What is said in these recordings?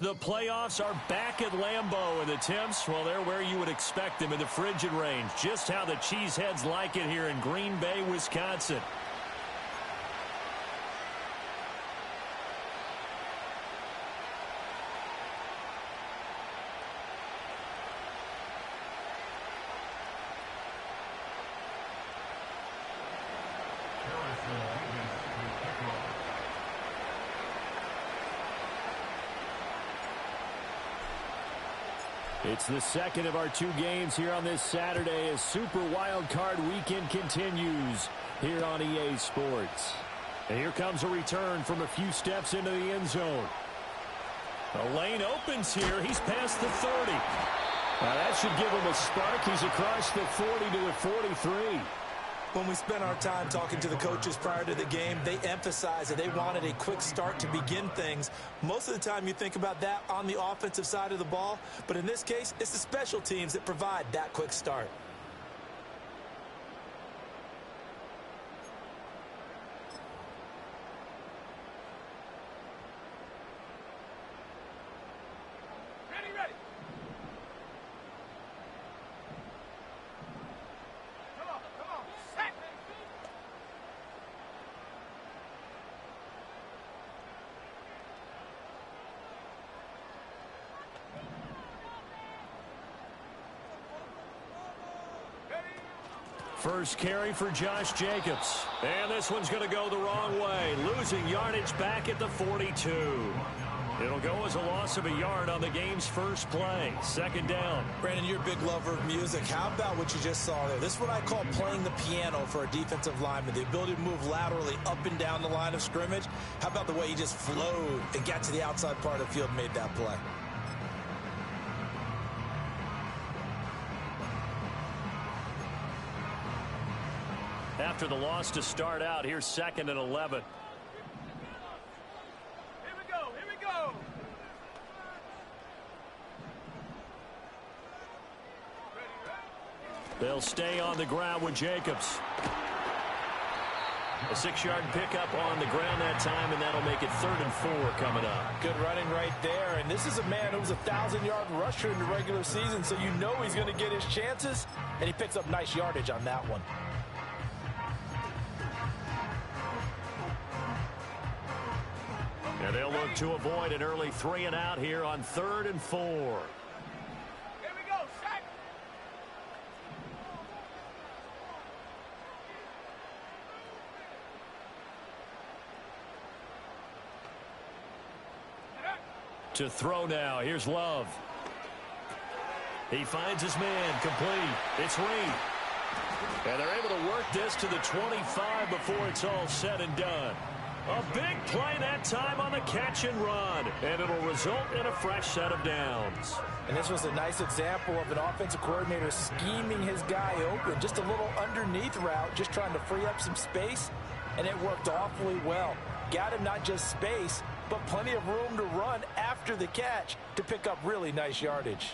The playoffs are back at Lambeau, and the temps, well, they're where you would expect them in the frigid range. Just how the Cheeseheads like it here in Green Bay, Wisconsin. It's the second of our 2 games here on this Saturday as Super Wildcard Weekend continues here on EA Sports. And here comes a return from a few steps into the end zone. The lane opens here. He's past the 30. Now that should give him a spark. He's across the 40 to a 43. When we spent our time talking to the coaches prior to the game, they emphasized that they wanted a quick start to begin things. Most of the time you think about that on the offensive side of the ball, but in this case, it's the special teams that provide that quick start. First carry for Josh Jacobs. And this one's going to go the wrong way. Losing yardage back at the 42. It'll go as a loss of a yard on the game's first play. Second down. Brandon, you're a big lover of music. How about what you just saw there? This is what I call playing the piano for a defensive lineman. The ability to move laterally up and down the line of scrimmage. How about the way he just flowed and got to the outside part of the field and made that play? After the loss to start out, here's 2nd and 11. Here we go. They'll stay on the ground with Jacobs. A 6-yard pickup on the ground that time, and that'll make it 3rd and 4 coming up. Good running right there. And this is a man who was a 1,000-yard rusher in the regular season, so you know he's going to get his chances, and he picks up nice yardage on that one. And they'll look to avoid an early 3 and out here on 3rd and 4. Here we go, set. To throw now. Here's Love. He finds his man. Complete. It's Reed. And they're able to work this to the 25 before it's all said and done. A big play that time on the catch and run. And it'll result in a fresh set of downs. And this was a nice example of an offensive coordinator scheming his guy open. Just a little underneath route, just trying to free up some space. And it worked awfully well. Got him not just space, but plenty of room to run after the catch to pick up really nice yardage.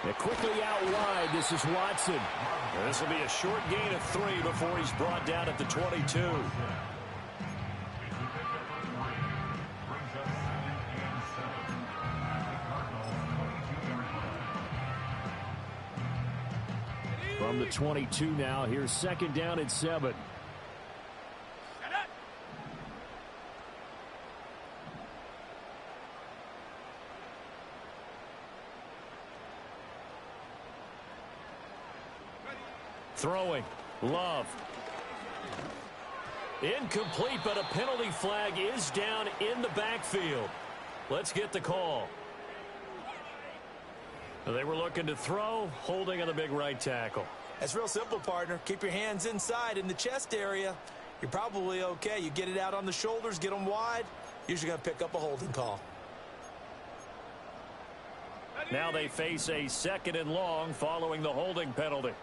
And quickly out wide, this is Watson. And this will be a short gain of 3 before he's brought down at the 22. From the 22 now, here's 2nd down and 7. Throwing. Love. Incomplete, but a penalty flag is down in the backfield. Let's get the call. They were looking to throw, holding on the big right tackle. That's real simple, partner. Keep your hands inside in the chest area. You're probably okay. You get it out on the shoulders, get them wide. Usually going to pick up a holding call. Now they face a 2nd and long following the holding penalty.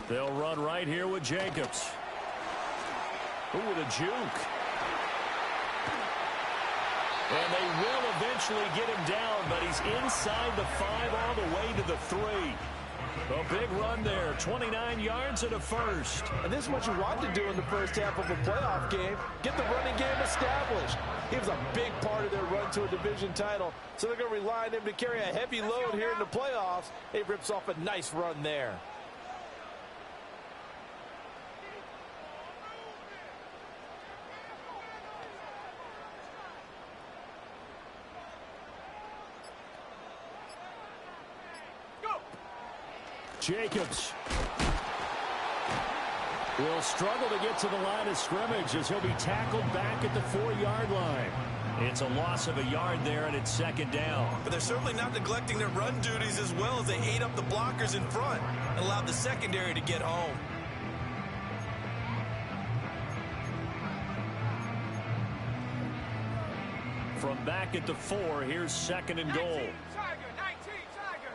They'll run right here with Jacobs. Ooh, with a juke. And they will eventually get him down, but he's inside the 5 all the way to the 3. A big run there, 29 yards and a first. And this is what you want to do in the first half of a playoff game. Get the running game established. He was a big part of their run to a division title, so they're going to rely on him to carry a heavy load here in the playoffs. He rips off a nice run there. Jacobs will struggle to get to the line of scrimmage as he'll be tackled back at the 4-yard line. It's a loss of a yard there, and it's second down. But they're certainly not neglecting their run duties as well as they ate up the blockers in front and allowed the secondary to get home. From back at the 4, here's second and goal. 19, Tiger, 19, Tiger.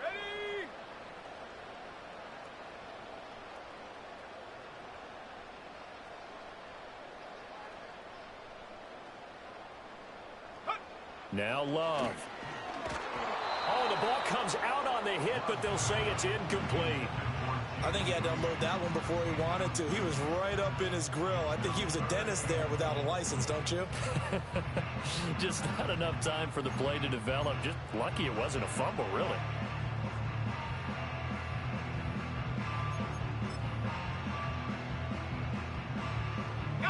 Ready. Now Love. Oh, the ball comes out on the hit, but they'll say it's incomplete. I think he had to unload that one before he wanted to. He was right up in his grill. I think he was a dentist there without a license, don't you? Just not enough time for the play to develop. Just lucky it wasn't a fumble, really.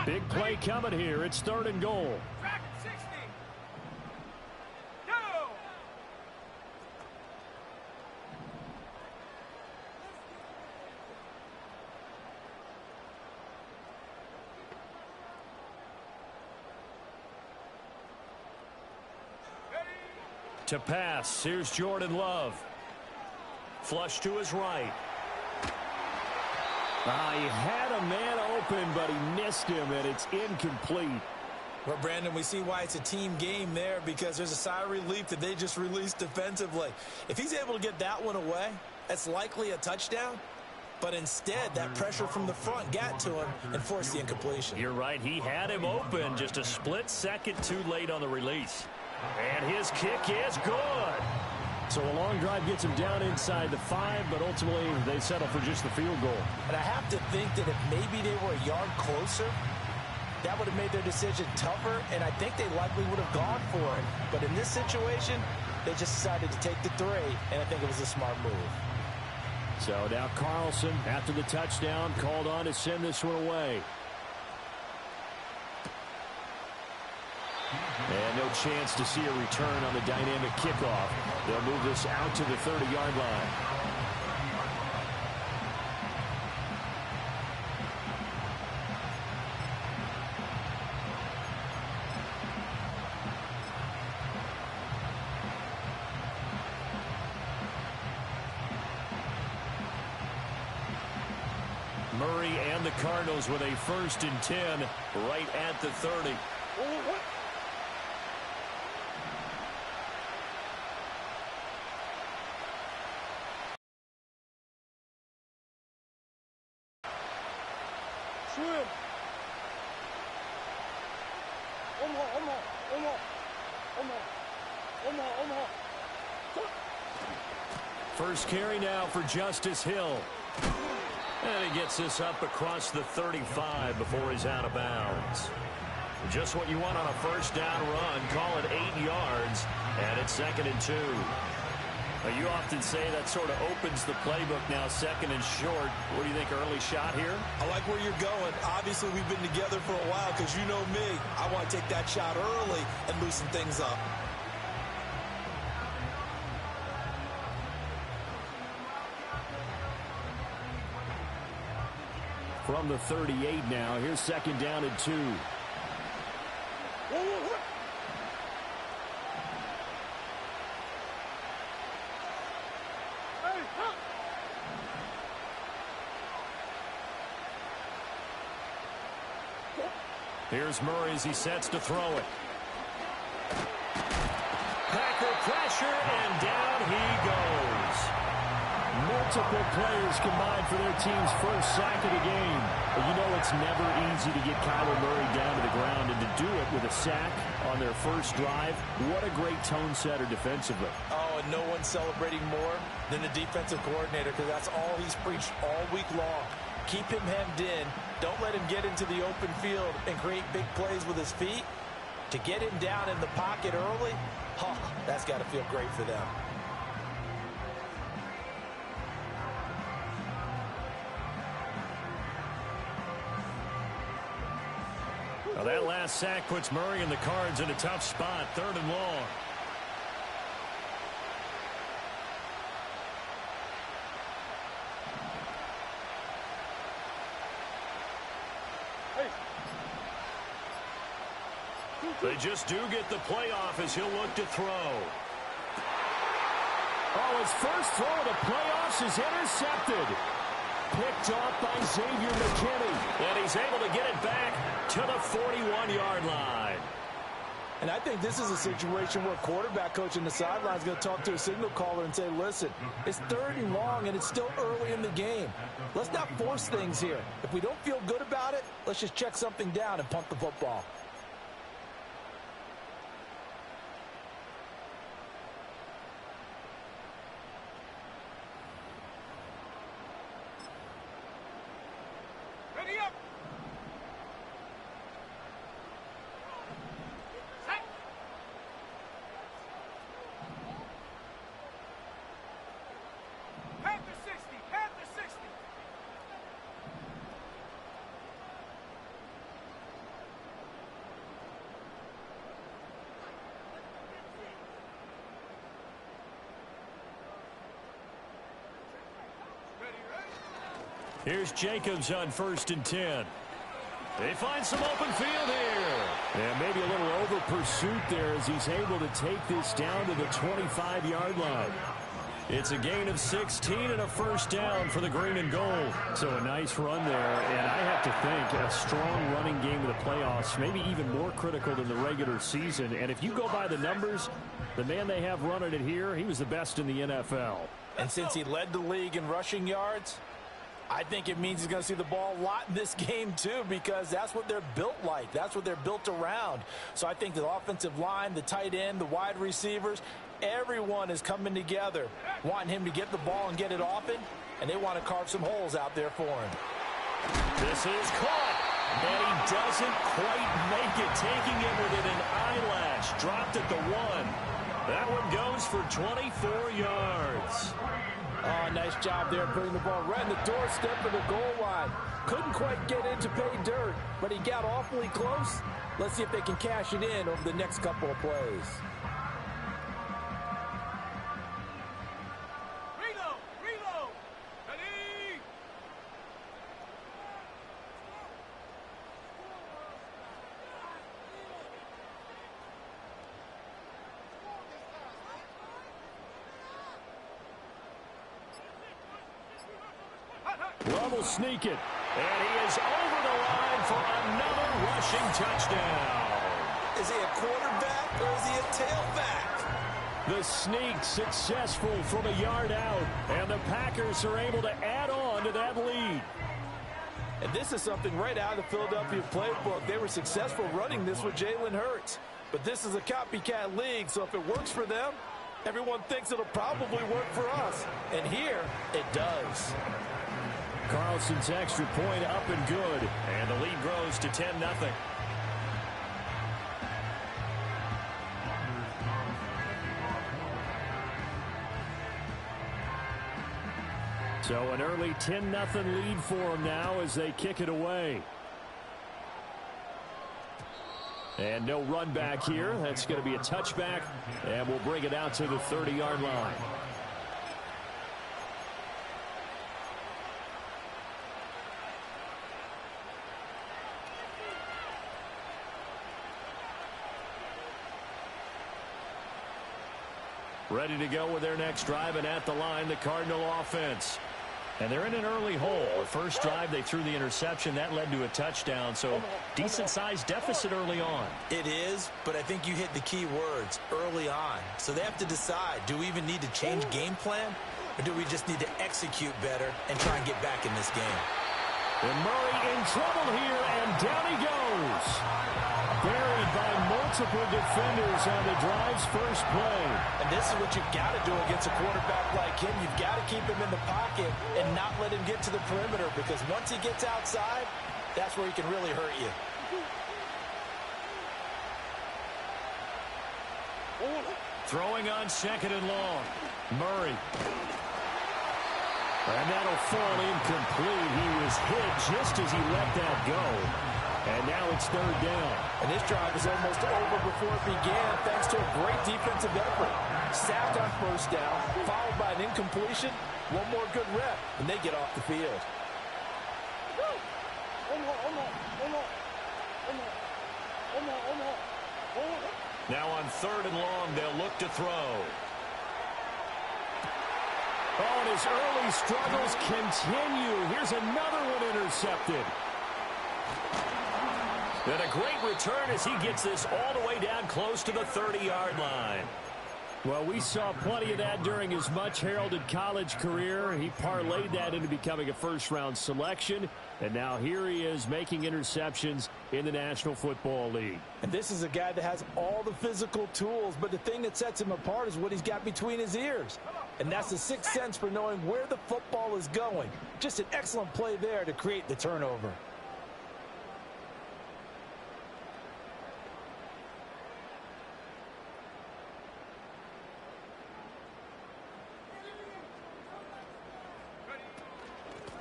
Big play coming here. It's third and goal. Track at 60. Go. To pass, here's Jordan Love. Flush to his right. He had a man open, but he missed him, and it's incomplete. Well, Brandon, we see why it's a team game there, because there's a sigh of relief that they just released defensively. If he's able to get that one away, that's likely a touchdown. But instead, that pressure from the front got to him and forced the incompletion. You're right. He had him open, just a split second too late on the release. And his kick is good. So a long drive gets him down inside the 5, but ultimately they settle for just the field goal. And I have to think that if maybe they were a yard closer, that would have made their decision tougher, and I think they likely would have gone for it. But in this situation, they just decided to take the 3, and I think it was a smart move. So now Carlson, after the touchdown, called on to send this one away. And no chance to see a return on the dynamic kickoff. They'll move this out to the 30-yard line. Murray and the Cardinals with a 1st and 10 right at the 30. Swim. First carry now for Justice Hill. And he gets this up across the 35 before he's out of bounds. Just what you want on a first down run. Call it 8 yards. And it's 2nd and 2. You often say that sort of opens the playbook now, 2nd and short. What do you think, early shot here? I like where you're going. Obviously, we've been together for a while because you know me. I want to take that shot early and loosen things up. From the 38 now, here's 2nd down and 2. Here's Murray as he sets to throw it. Packer pressure, and down he goes. multiple players combined for their team's first sack of the game. But you know it's never easy to get Kyler Murray down to the ground, and to do it with a sack on their first drive, what a great tone setter defensively. Oh, and no one's celebrating more than the defensive coordinator, because that's all he's preached all week long. Keep him hemmed in. Don't let him get into the open field and create big plays with his feet. To get him down in the pocket early, that's got to feel great for them. Well, that last sack puts Murray and the Cards in a tough spot, 3rd and long. They just do get the playoff as he'll look to throw. Oh, his first throw of the playoffs is intercepted. Picked off by Xavier McKinney. And he's able to get it back to the 41-yard line. And I think this is a situation where quarterback coach in the sideline is going to talk to a signal caller and say, listen, it's 3rd and long and it's still early in the game. Let's not force things here. If we don't feel good about it, let's just check something down and punt the football. Ready up. Set. Panther 60. Panther 60. Ready, ready. Here's Jacobs on 1st and 10. They find some open field here. And maybe a little over pursuit there as he's able to take this down to the 25-yard line. It's a gain of 16 and a first down for the green and gold. So a nice run there, and I have to think a strong running game of the playoffs, maybe even more critical than the regular season. And if you go by the numbers, the man they have running it here, he was the best in the NFL. And since he led the league in rushing yards, I think it means he's going to see the ball a lot in this game, too, because that's what they're built like. That's what they're built around. So I think the offensive line, the tight end, the wide receivers, everyone is coming together, wanting him to get the ball and get it often, and they want to carve some holes out there for him. This is caught, and he doesn't quite make it, taking it within an eyelash. Dropped at the 1. That one goes for 24 yards. Oh, nice job there putting the ball right in the doorstep of the goal line. Couldn't quite get in to pay dirt, but he got awfully close. Let's see if they can cash it in over the next couple of plays. Reload. Reload. Ready. Love will sneak it, and he is over the line for another rushing touchdown. Is he a quarterback or is he a tailback? The sneak successful from a yard out, and the Packers are able to add on to that lead. And this is something right out of the Philadelphia playbook. They were successful running this with Jalen Hurts. But this is a copycat league, so if it works for them, everyone thinks it'll probably work for us. And here, it does. Carlson's extra point up and good, and the lead grows to 10-0. So an early 10-0 lead for them now as they kick it away. And no run back here. That's going to be a touchback, and we'll bring it out to the 30-yard line. Ready to go with their next drive, and at the line, the Cardinal offense. And they're in an early hole. The first drive, they threw the interception. That led to a touchdown, so decent-sized deficit early on. It is, but I think you hit the key words, early on. So they have to decide, do we even need to change game plan? or do we just need to execute better and try and get back in this game? And Murray in trouble here, and down he goes. Buried by multiple defenders on the drive's first play. And this is what you've got to do against a quarterback like him. You've got to keep him in the pocket and not let him get to the perimeter, because once he gets outside, that's where he can really hurt you. Throwing on second and long. Murray. And that'll fall incomplete. He was hit just as he let that go. And now it's third down. And this drive is almost over before it began, thanks to a great defensive effort. Sacked on first down, followed by an incompletion. One more good rep, and they get off the field. Now on third and long, they'll look to throw. Oh, and his early struggles continue. Here's another one intercepted. And a great return as he gets this all the way down close to the 30-yard line. Well, we saw plenty of that during his much-heralded college career. He parlayed that into becoming a first-round selection, and now here he is making interceptions in the National Football League. And this is a guy that has all the physical tools, but the thing that sets him apart is what he's got between his ears. And that's the sixth sense for knowing where the football is going. Just an excellent play there to create the turnover.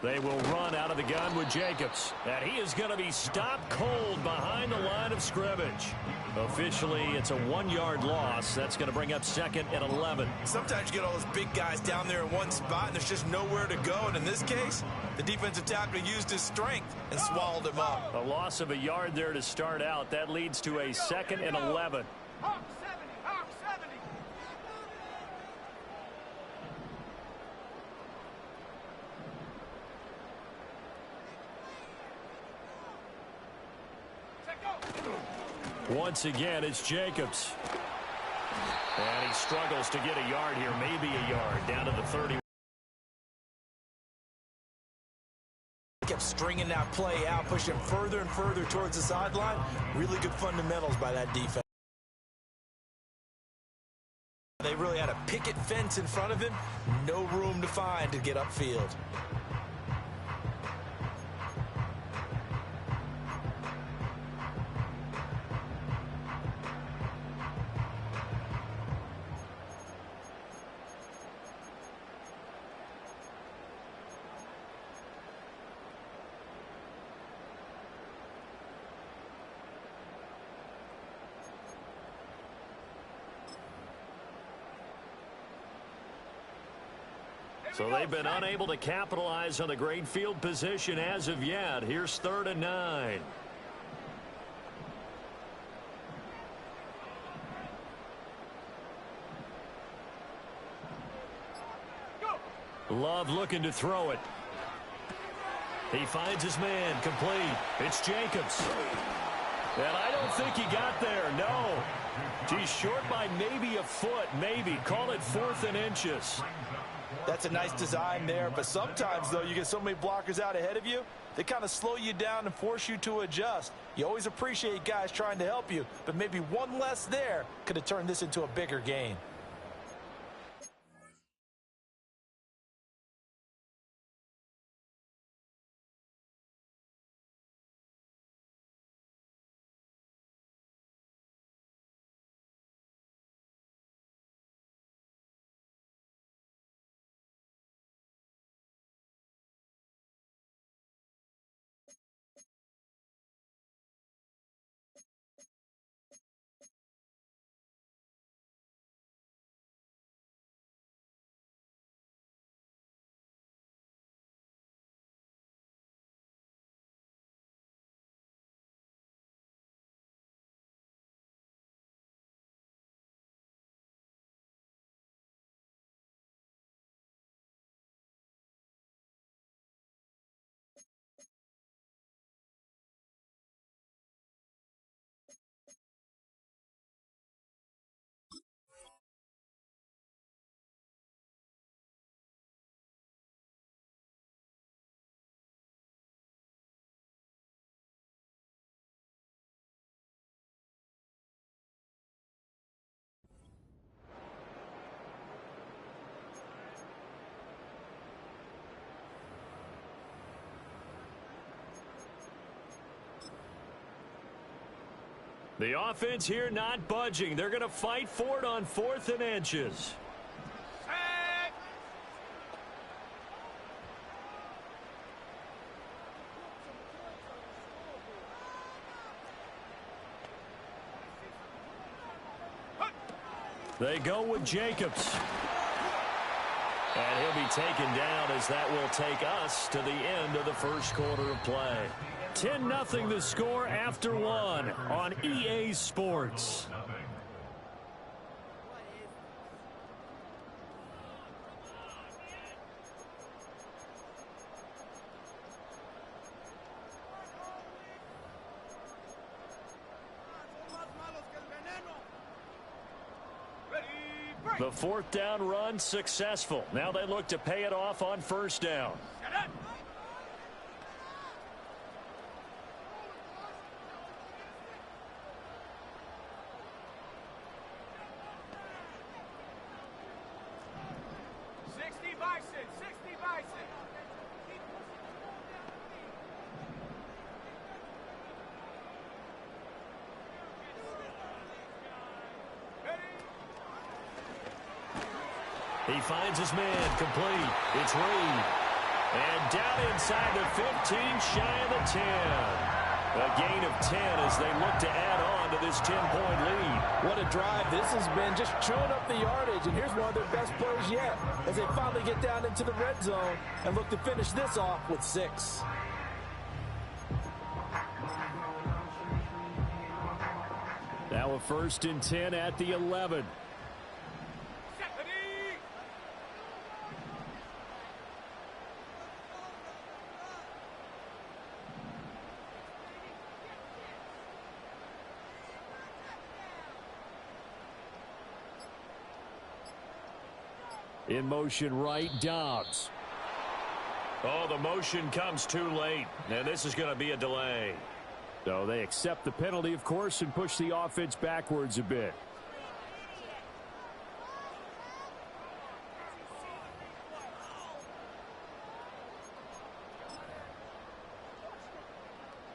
They will run out of the gun with Jacobs. And he is going to be stopped cold behind the line of scrimmage. Officially, it's a 1-yard loss. That's going to bring up second and 11. Sometimes you get all those big guys down there in one spot, and there's just nowhere to go. And in this case, the defensive tackle used his strength and swallowed him up. A loss of a yard there to start out. That leads to a second and 11. Hawk 70, Hawk 70. Once again, it's Jacobs. And he struggles to get a yard here, maybe a yard, down to the 30. Kept stringing that play out, pushing further and further towards the sideline. Really good fundamentals by that defense. They really had a picket fence in front of him. No room to find to get upfield. So they've been unable to capitalize on the great field position as of yet. Here's third and 9. Love looking to throw it. He finds his man, complete. It's Jacobs. And I don't think he got there, no. He's short by maybe a foot, maybe. Call it 4th and inches. That's a nice design there, but sometimes, though, you get so many blockers out ahead of you, they kind of slow you down and force you to adjust. You always appreciate guys trying to help you, but maybe one less there could have turned this into a bigger game. The offense here not budging. They're going to fight for it on 4th and inches. They go with Jacobs. And he'll be taken down as that will take us to the end of the first quarter of play. 10-0 the score after 1 on EA Sports. The 4th down run successful. Now they look to pay it off on 1st down. He finds his man complete. It's Reed. And down inside the 15, shy of the 10. A gain of 10 as they look to add on to this 10-point lead. What a drive this has been, just chewing up the yardage. And here's one of their best plays yet as they finally get down into the red zone and look to finish this off with 6. Now a 1st and 10 at the 11. In motion right, Dobbs. Oh, the motion comes too late, and this is going to be a delay. So they accept the penalty, of course, and push the offense backwards a bit.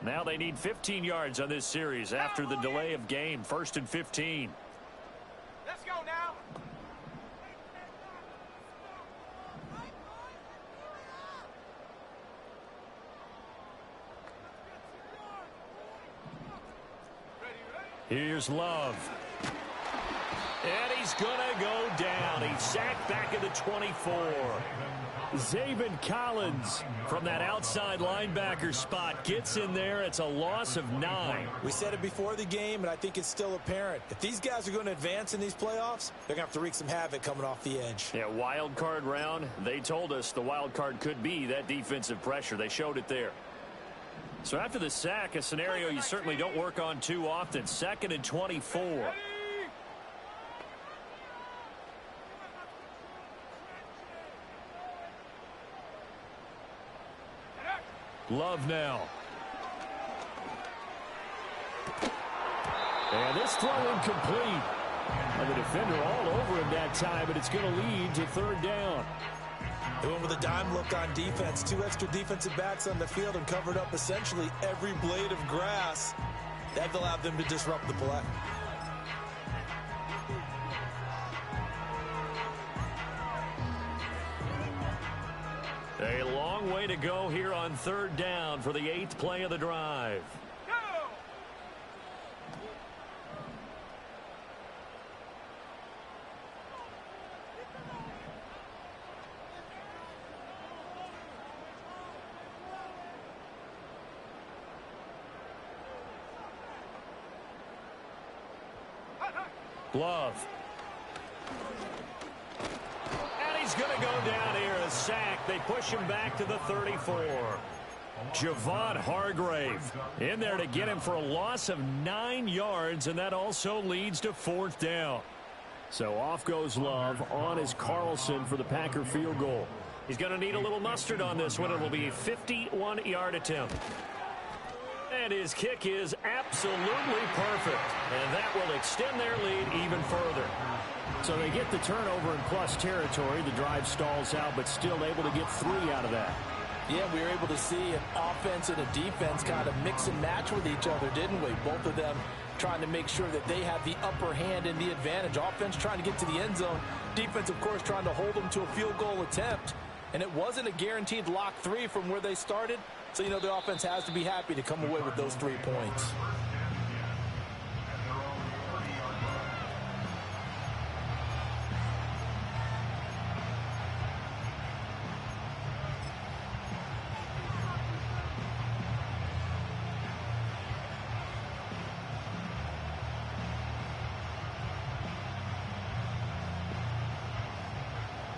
Now they need 15 yards on this series after the delay of game. 1st and 15. Let's go now. Here's Love. And he's going to go down. He's sacked back at the 24. Zaven Collins from that outside linebacker spot gets in there. It's a loss of 9. We said it before the game, and I think it's still apparent. If these guys are going to advance in these playoffs, they're going to have to wreak some havoc coming off the edge. Yeah, wild card round. They told us the wild card could be that defensive pressure. They showed it there. So after the sack, a scenario you certainly don't work on too often. 2nd and 24. Love now. And this throw incomplete. And the defender all over him that time, but it's going to lead to 3rd down. They went with a dime look on defense. 2 extra defensive backs on the field and covered up essentially every blade of grass. That allowed them to disrupt the play. A long way to go here on 3rd down for the 8th play of the drive. Love. And he's going to go down here. A sack. They push him back to the 34. Javon Hargrave in there to get him for a loss of 9 yards, and that also leads to 4th down. So off goes Love. On is Carlson for the Packer field goal. He's going to need a little mustard on this one. It will be a 51-yard attempt. And his kick is absolutely perfect. And that will extend their lead even further. So they get the turnover in plus territory. The drive stalls out, but still able to get 3 out of that. Yeah, we were able to see an offense and a defense kind of mix and match with each other, didn't we? Both of them trying to make sure that they have the upper hand and the advantage. Offense trying to get to the end zone. Defense, of course, trying to hold them to a field goal attempt. And it wasn't a guaranteed lock 3 from where they started. So, you know, the offense has to be happy to come away with those 3 points.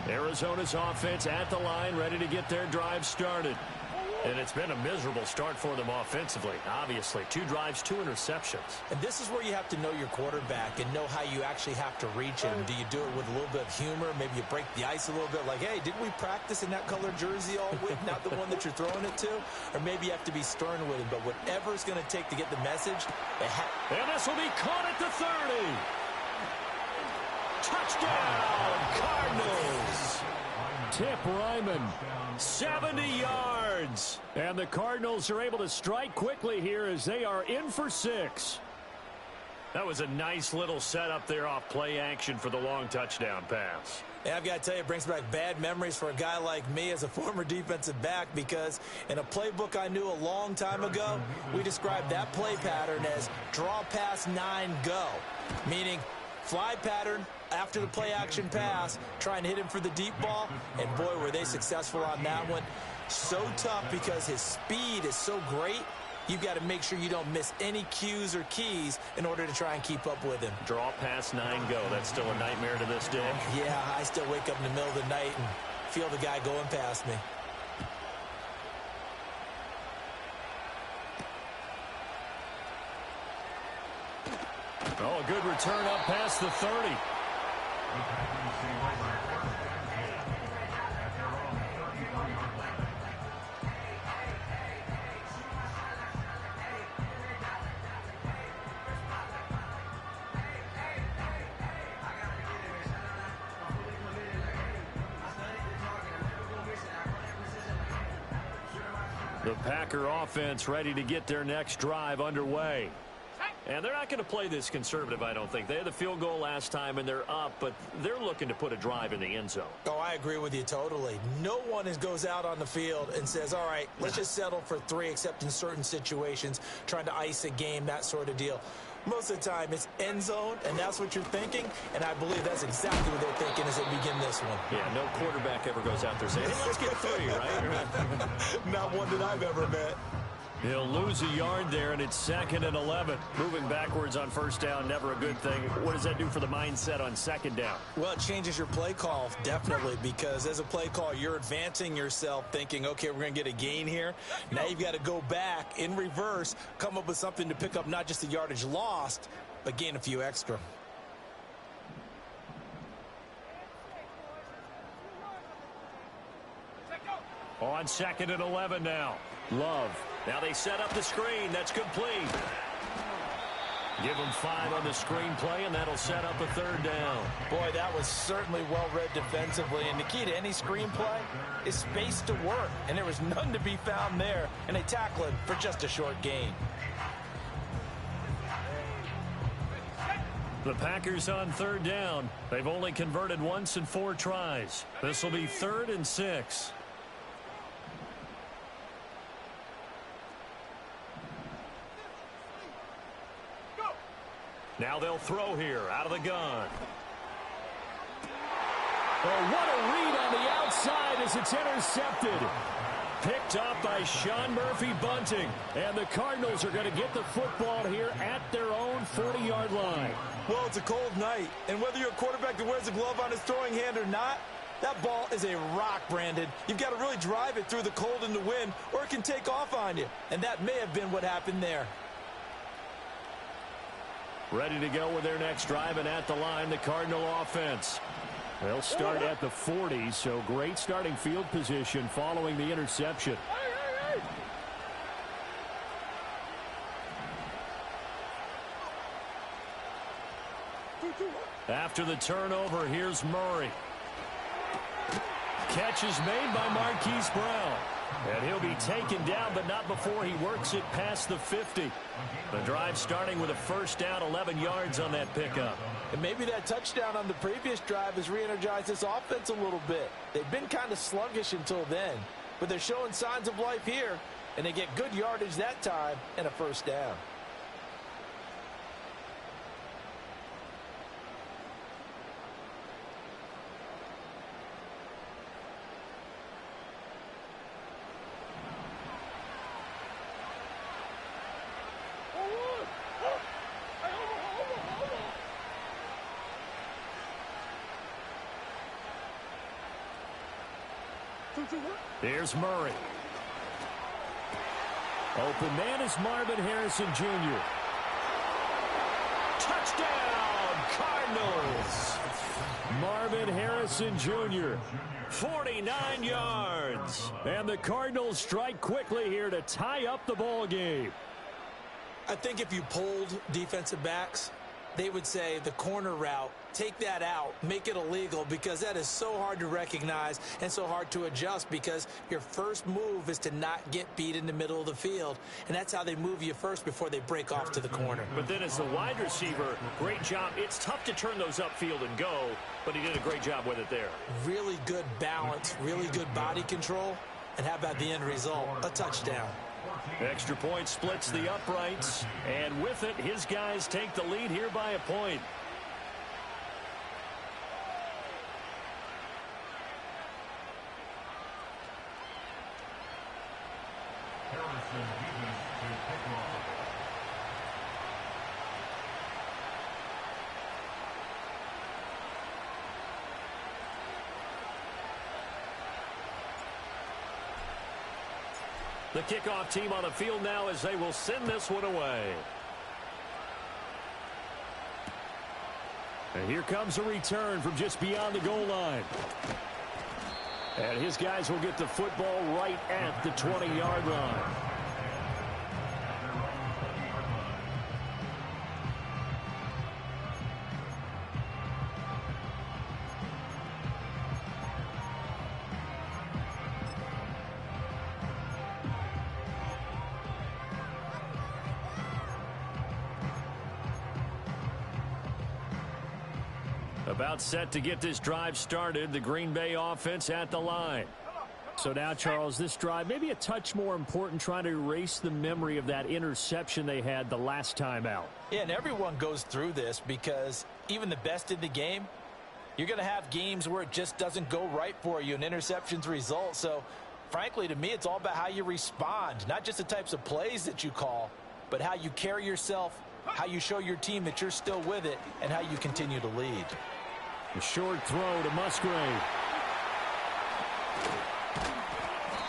Arizona's offense at the line, ready to get their drive started. And it's been a miserable start for them offensively, obviously. 2 drives, 2 interceptions. And this is where you have to know your quarterback and know how you actually have to reach him. Do you do it with a little bit of humor? Maybe you break the ice a little bit like, hey, didn't we practice in that color jersey all week, not the one that you're throwing it to? Or maybe you have to be stern with him. But whatever it's going to take to get the message. And this will be caught at the 30. Touchdown, Cardinals. Tip Ryman, 70 yards. And the Cardinals are able to strike quickly here as they are in for 6. That was a nice little setup there off play action for the long touchdown pass. Yeah, I've got to tell you, it brings back bad memories for a guy like me as a former defensive back, because in a playbook I knew a long time ago, we described that play pattern as draw pass 9 go, meaning fly pattern after the play action pass, trying to hit him for the deep ball, and boy, were they successful on that one. So tough because his speed is so great, you've got to make sure you don't miss any cues or keys in order to try and keep up with him. Draw pass 9 go. That's still a nightmare to this day. Yeah, I still wake up in the middle of the night and feel the guy going past me. Oh, a good return up past the 30. The Packer offense ready to get their next drive underway. And they're not going to play this conservative, I don't think. They had the field goal last time, and they're up, but they're looking to put a drive in the end zone. Oh, I agree with you totally. No one goes out on the field and says, all right, let's just settle for 3, except in certain situations, trying to ice a game, that sort of deal. Most of the time, it's end zone, and that's what you're thinking, and I believe that's exactly what they're thinking as they begin this one. Yeah, no quarterback ever goes out there saying, hey, let's get 3, right? Not one that I've ever met. He'll lose a yard there, and it's 2nd and 11. Moving backwards on first down, never a good thing. What does that do for the mindset on 2nd down? Well, it changes your play call, definitely, because as a play call, you're advancing yourself thinking, okay, we're going to get a gain here. Now you've got to go back in reverse, come up with something to pick up not just the yardage lost, but gain a few extra. On 2nd and 11 now. Love. Now they set up the screen. That's complete. Give them 5 on the screenplay, and that'll set up a 3rd down. Boy, that was certainly well-read defensively. And the key to any screenplay is space to work. And there was none to be found there. And they tackle him for just a short gain. The Packers on 3rd down. They've only converted once in 4 tries. This will be 3rd and 6. Now they'll throw here out of the gun. Oh, what a read on the outside as it's intercepted. Picked up by Sean Murphy-Bunting. And the Cardinals are going to get the football here at their own 40-yard line. Well, it's a cold night, and whether you're a quarterback that wears a glove on his throwing hand or not, that ball is a rock, Brandon. You've got to really drive it through the cold and the wind, or it can take off on you. And that may have been what happened there. Ready to go with their next drive, and at the line, the Cardinal offense. They'll start at the 40, so great starting field position following the interception. After the turnover, here's Murray. Catch is made by Marquise Brown. And he'll be taken down, but not before he works it past the 50. The drive starting with a first down, 11 yards on that pickup. And maybe that touchdown on the previous drive has re-energized this offense a little bit. They've been kind of sluggish until then, but they're showing signs of life here, and they get good yardage that time and a first down. Here's Murray. Open man is Marvin Harrison Jr. Touchdown, Cardinals. Marvin Harrison Jr. 49 yards. And the Cardinals strike quickly here to tie up the ball game. I think if you polled defensive backs, they would say the corner route, take that out, make it illegal, because that is so hard to recognize and so hard to adjust, because your first move is to not get beat in the middle of the field, and that's how they move you first before they break off to the corner. But then as the wide receiver, great job. It's tough to turn those upfield and go, but he did a great job with it there. Really good balance, really good body control, and how about the end result? A touchdown. Extra point splits the uprights, and with it, his guys take the lead here by a point. The kickoff team on the field now as they will send this one away. And here comes a return from just beyond the goal line. And his guys will get the football right at the 20-yard line. About set to get this drive started. The Green Bay offense at the line. So now, Charles, this drive maybe a touch more important, trying to erase the memory of that interception they had the last time out. Yeah, and everyone goes through this, because even the best in the game, you're going to have games where it just doesn't go right for you and interceptions result. So, frankly, to me, it's all about how you respond, not just the types of plays that you call, but how you carry yourself, how you show your team that you're still with it, and how you continue to lead. A short throw to Musgrave.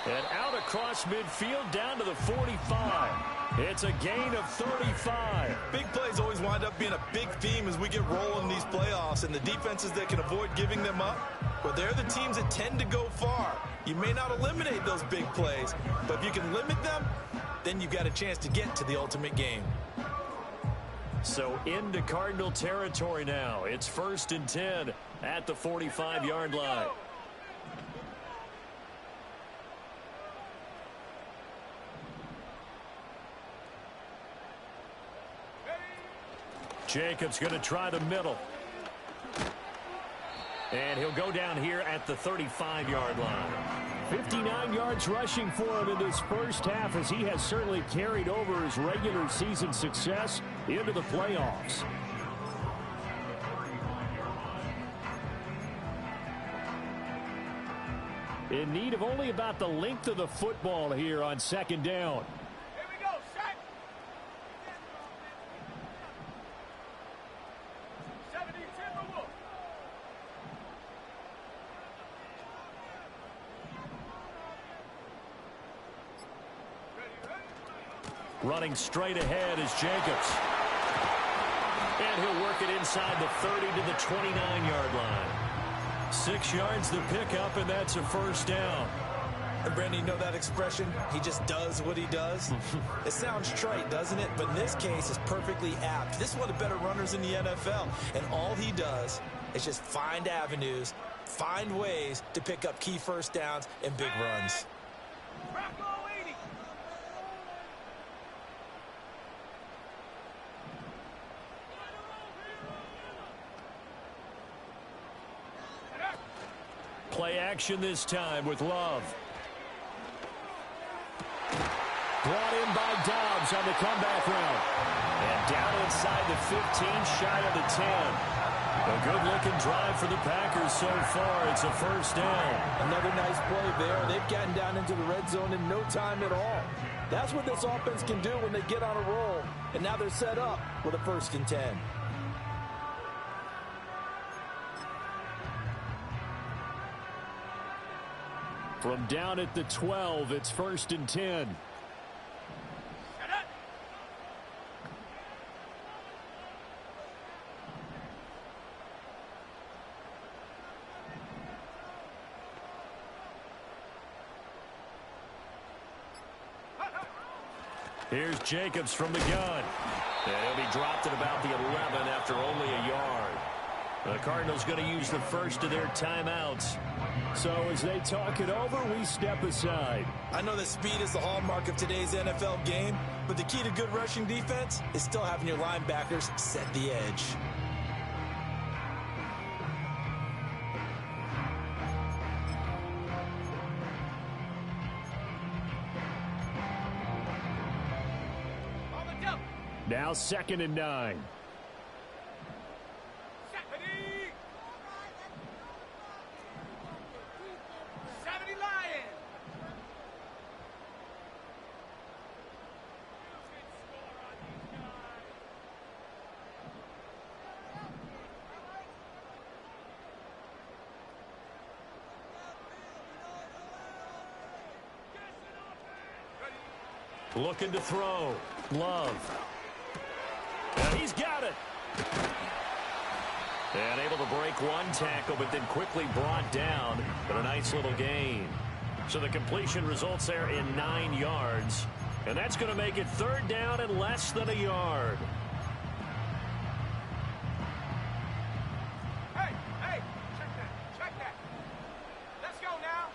And out across midfield down to the 45. It's a gain of 35. Big plays always wind up being a big theme as we get rolling in these playoffs, and the defenses that can avoid giving them up, well, they're the teams that tend to go far. You may not eliminate those big plays, but if you can limit them, then you've got a chance to get to the ultimate game. So into Cardinal territory now. It's 1st and 10 at the 45-yard line. Jacobs going to try the middle. And he'll go down here at the 35-yard line. 59 yards rushing for him in this first half, as he has certainly carried over his regular season success into the playoffs. In need of only about the length of the football here on 2nd down. Here we go, set. 70 Timberwolves. Running straight ahead is Jacobs. And he'll work it inside the 30 to the 29-yard line. 6 yards the pickup, and that's a first down. And Brandon, you know that expression? He just does what he does. It sounds trite, doesn't it? But in this case, it's perfectly apt. This is one of the better runners in the NFL. And all he does is just find avenues, find ways to pick up key first downs and big runs. Play action this time with Love. Brought in by Dobbs on the comeback route. And down inside the 15, shy of the 10. A good-looking drive for the Packers so far. It's a first down. Another nice play there. They've gotten down into the red zone in no time at all. That's what this offense can do when they get on a roll. And now they're set up with a 1st and 10. From down at the 12, it's 1st and 10. Here's Jacobs from the gun. And he'll be dropped at about the 11 after only a yard. The Cardinals going to use the first of their timeouts. So as they talk it over, we step aside. I know that speed is the hallmark of today's NFL game, but the key to good rushing defense is still having your linebackers set the edge. Now 2nd and 9. Looking to throw. Love. And he's got it. And able to break one tackle, but then quickly brought down. But a nice little gain. So the completion results there in 9 yards. And that's going to make it 3rd down and less than a yard. Hey, check that. Let's go now.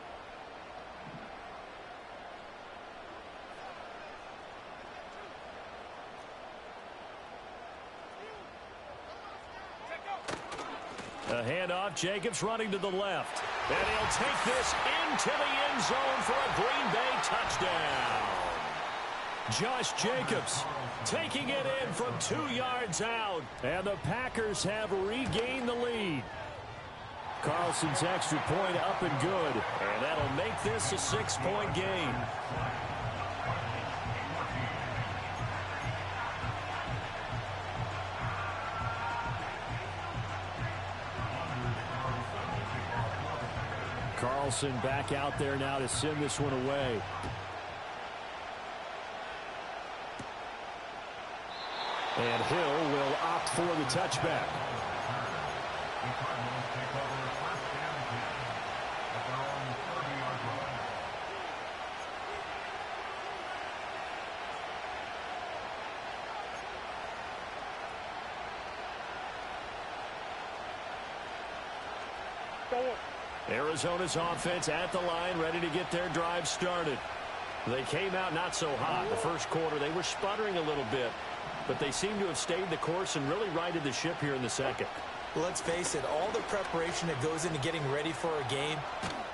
A handoff, Jacobs running to the left. And he'll take this into the end zone for a Green Bay touchdown. Josh Jacobs taking it in from 2 yards out. And the Packers have regained the lead. Carlson's extra point up and good. And that'll make this a 6-point game. Carlson back out there now to send this one away. And Hill will opt for the touchback. Arizona's offense at the line, ready to get their drive started. They came out not so hot. The first quarter, they were sputtering a little bit, but they seem to have stayed the course and really righted the ship here in the second. Let's face it, all the preparation that goes into getting ready for a game,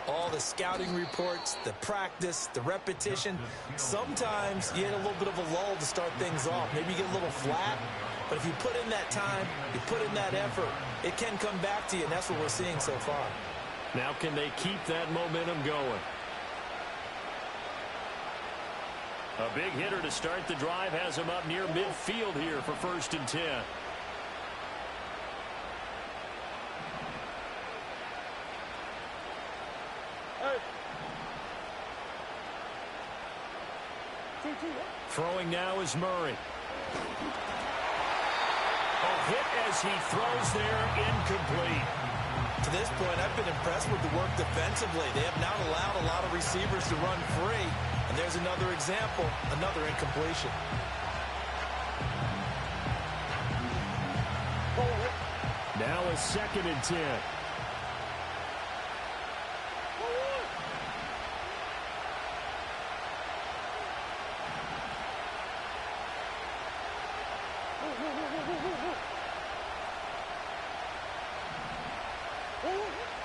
all the scouting reports, the practice, the repetition, sometimes you hit a little bit of a lull to start things off. Maybe you get a little flat, but if you put in that time, you put in that effort, it can come back to you, and that's what we're seeing so far. Now can they keep that momentum going? A big hitter to start the drive has him up near midfield here for 1st and 10. Throwing now is Murray. A hit as he throws there, incomplete. To this point, I've been impressed with the work defensively. They have not allowed a lot of receivers to run free. And there's another example, another incompletion. Now a 2nd and 10.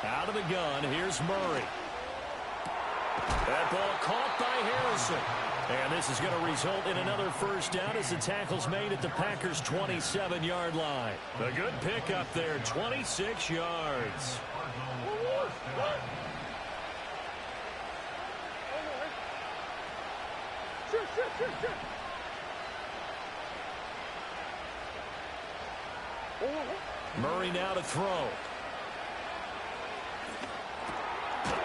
Out of the gun. Here's Murray. That ball caught by Harrison. And this is going to result in another first down as the tackle's made at the Packers' 27-yard line. A good pickup there, 26 yards. Murray now to throw.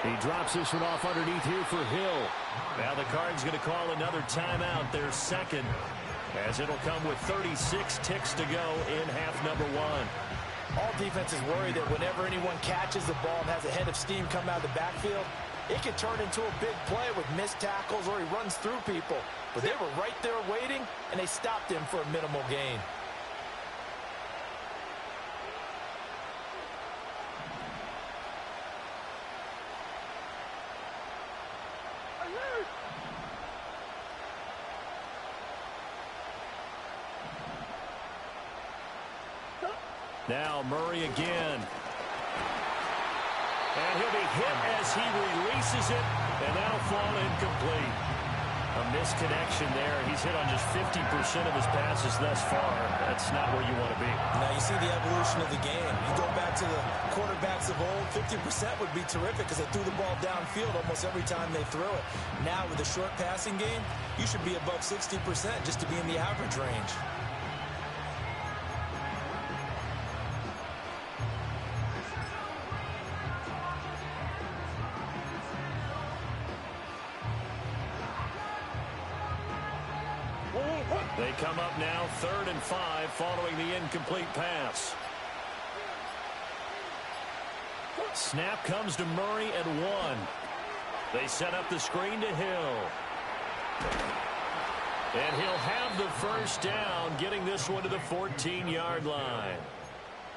He drops this one off underneath here for Hill. Now the Cards going to call another timeout, their second, as it'll come with 36 ticks to go in half number one. All defenses worry that whenever anyone catches the ball and has a head of steam come out of the backfield, it can turn into a big play with missed tackles or he runs through people. But they were right there waiting, and they stopped him for a minimal gain. Now Murray again. And he'll be hit as he releases it, and that'll fall incomplete. A misconnection there. He's hit on just 50% of his passes thus far. That's not where you want to be. Now you see the evolution of the game. You go back to the quarterbacks of old, 50% would be terrific because they threw the ball downfield almost every time they threw it. Now with a short passing game, you should be above 60% just to be in the average range. They come up now 3rd and 5 following the incomplete pass. Snap comes to Murray at 1. They set up the screen to Hill. And he'll have the first down, getting this one to the 14-yard line.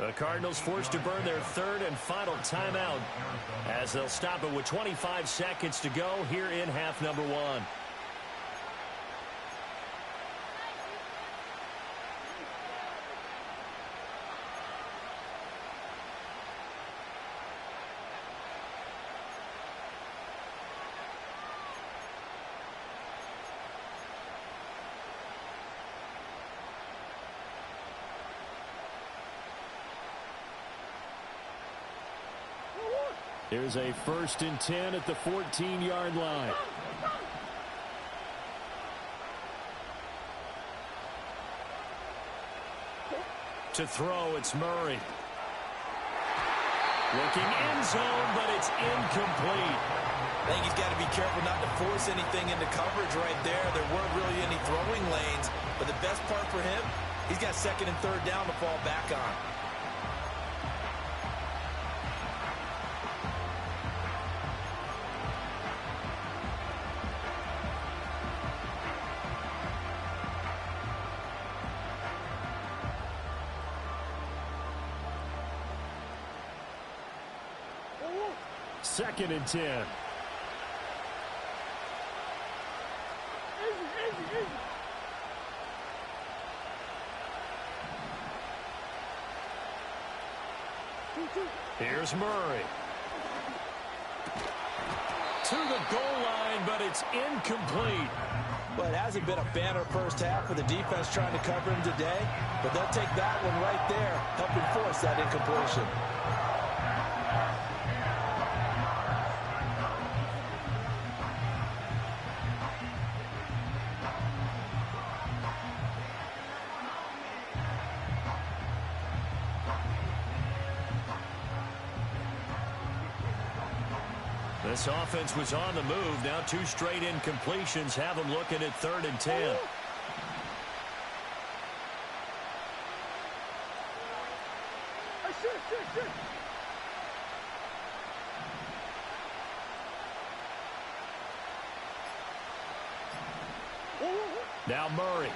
The Cardinals forced to burn their 3rd and final timeout as they'll stop it with 25 seconds to go here in half number one. Here's a 1st and 10 at the 14-yard line. To throw, it's Murray. Looking end zone, but it's incomplete. I think he's got to be careful not to force anything into coverage right there. There weren't really any throwing lanes, but the best part for him, he's got 2nd and 3rd down to fall back on. Second and 10. Here's Murray. To the goal line, but it's incomplete. Well, it hasn't been a banner first half for the defense trying to cover him today, but they'll take that one right there, helping force that incompletion. This offense was on the move. Now 2 straight incompletions have them looking at 3rd and 10. Now Murray.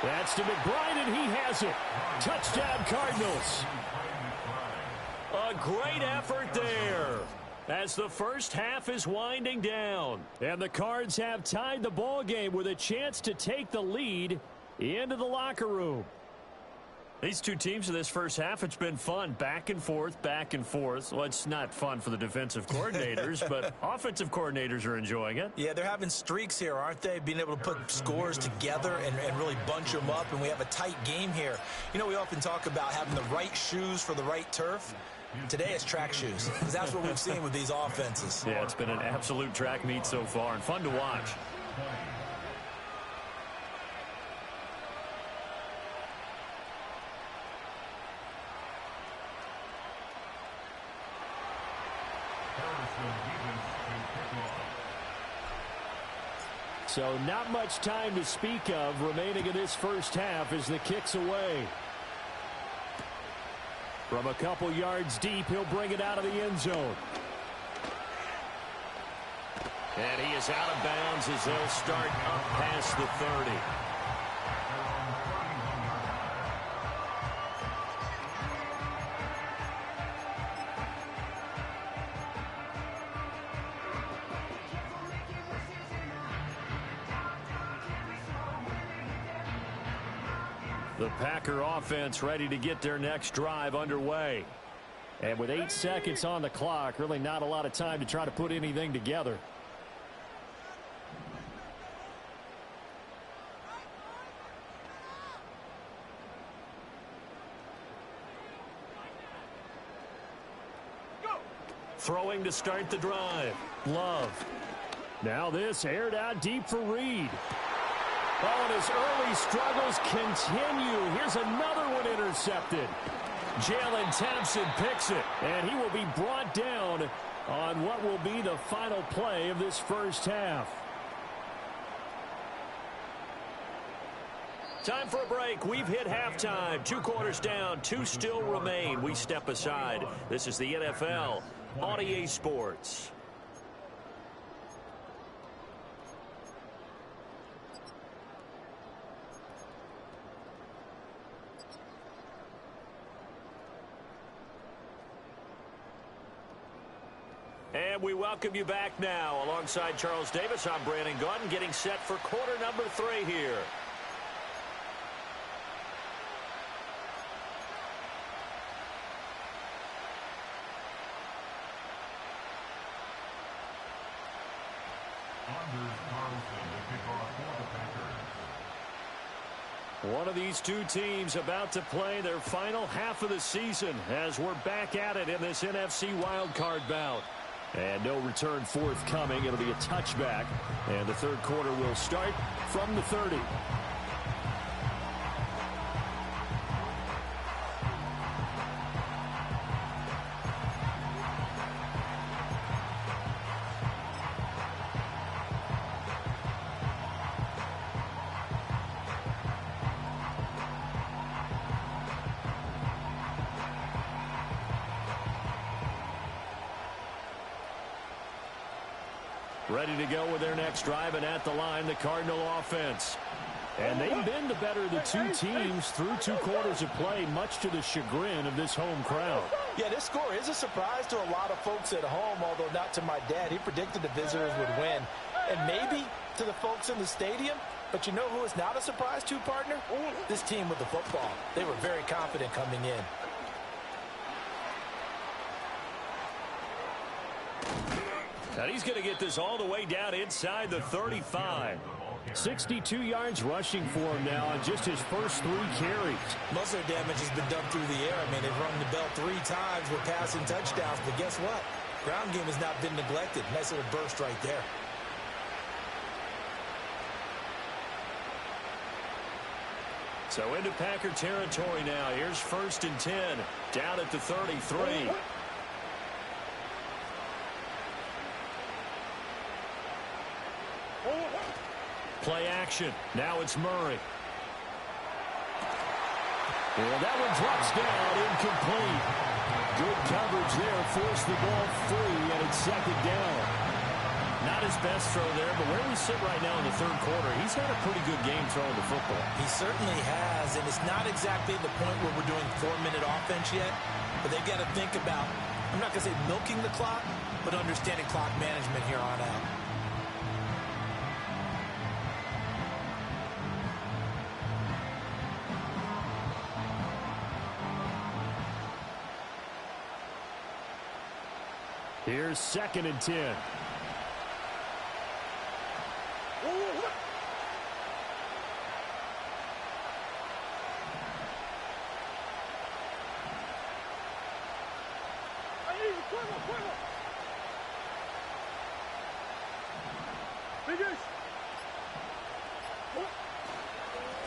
That's to McBride, and he has it. Touchdown, Cardinals. A great effort there as the first half is winding down. And the Cards have tied the ball game with a chance to take the lead into the locker room. These two teams in this first half, it's been fun. Back and forth, back and forth. Well, it's not fun for the defensive coordinators, but offensive coordinators are enjoying it. Yeah, they're having streaks here, aren't they? Being able to put scores together and really bunch them up, and we have a tight game here. You know, we often talk about having the right shoes for the right turf. Today it's track shoes, because that's what we've seen with these offenses. Yeah, it's been an absolute track meet so far, and fun to watch. So not much time to speak of remaining in this first half as the kick's away. From a couple yards deep, he'll bring it out of the end zone. And he is out of bounds as they'll start up past the 30. The Packer offense ready to get their next drive underway. And with 8 seconds on the clock, really not a lot of time to try to put anything together. Throwing to start the drive. Love. Now this aired out deep for Reed. Oh, and his early struggles continue. Here's another one intercepted. Jalen Thompson picks it, and he will be brought down on what will be the final play of this first half. Time for a break. We've hit halftime. 2 quarters down, 2 still remain. We step aside. This is the NFL on EA Sports. And we welcome you back now. Alongside Charles Davis, I'm Brandon Gordon, getting set for quarter number 3 here. One of these two teams about to play their final half of the season as we're back at it in this NFC Wildcard bout. And no return forthcoming. It'll be a touchback. And the third quarter will start from the 30. Ready to go with their next drive, and at the line, the Cardinal offense. And they've been the better of the two teams through 2 quarters of play, much to the chagrin of this home crowd. Yeah, this score is a surprise to a lot of folks at home, although not to my dad. He predicted the visitors would win. And maybe to the folks in the stadium. But you know who is not a surprise to, partner? This team with the football. They were very confident coming in. And he's going to get this all the way down inside the 35. 62 yards rushing for him now on just his first 3 carries. Most of their damage has been done through the air. I mean, they've rung the bell 3 times with passing touchdowns. But guess what? Ground game has not been neglected. Nice little burst right there. So into Packer territory now. Here's 1st and 10. Down at the 33. Play action. Now it's Murray. And that one drops down, incomplete. Good coverage there. Forced the ball free, and it's 2nd down. Not his best throw there, but where we sit right now in the 3rd quarter, he's had a pretty good game throwing the football. He certainly has, and it's not exactly the point where we're doing 4-minute offense yet, but they've got to think about, I'm not going to say milking the clock, but understanding clock management here on out. Here's 2nd and 10.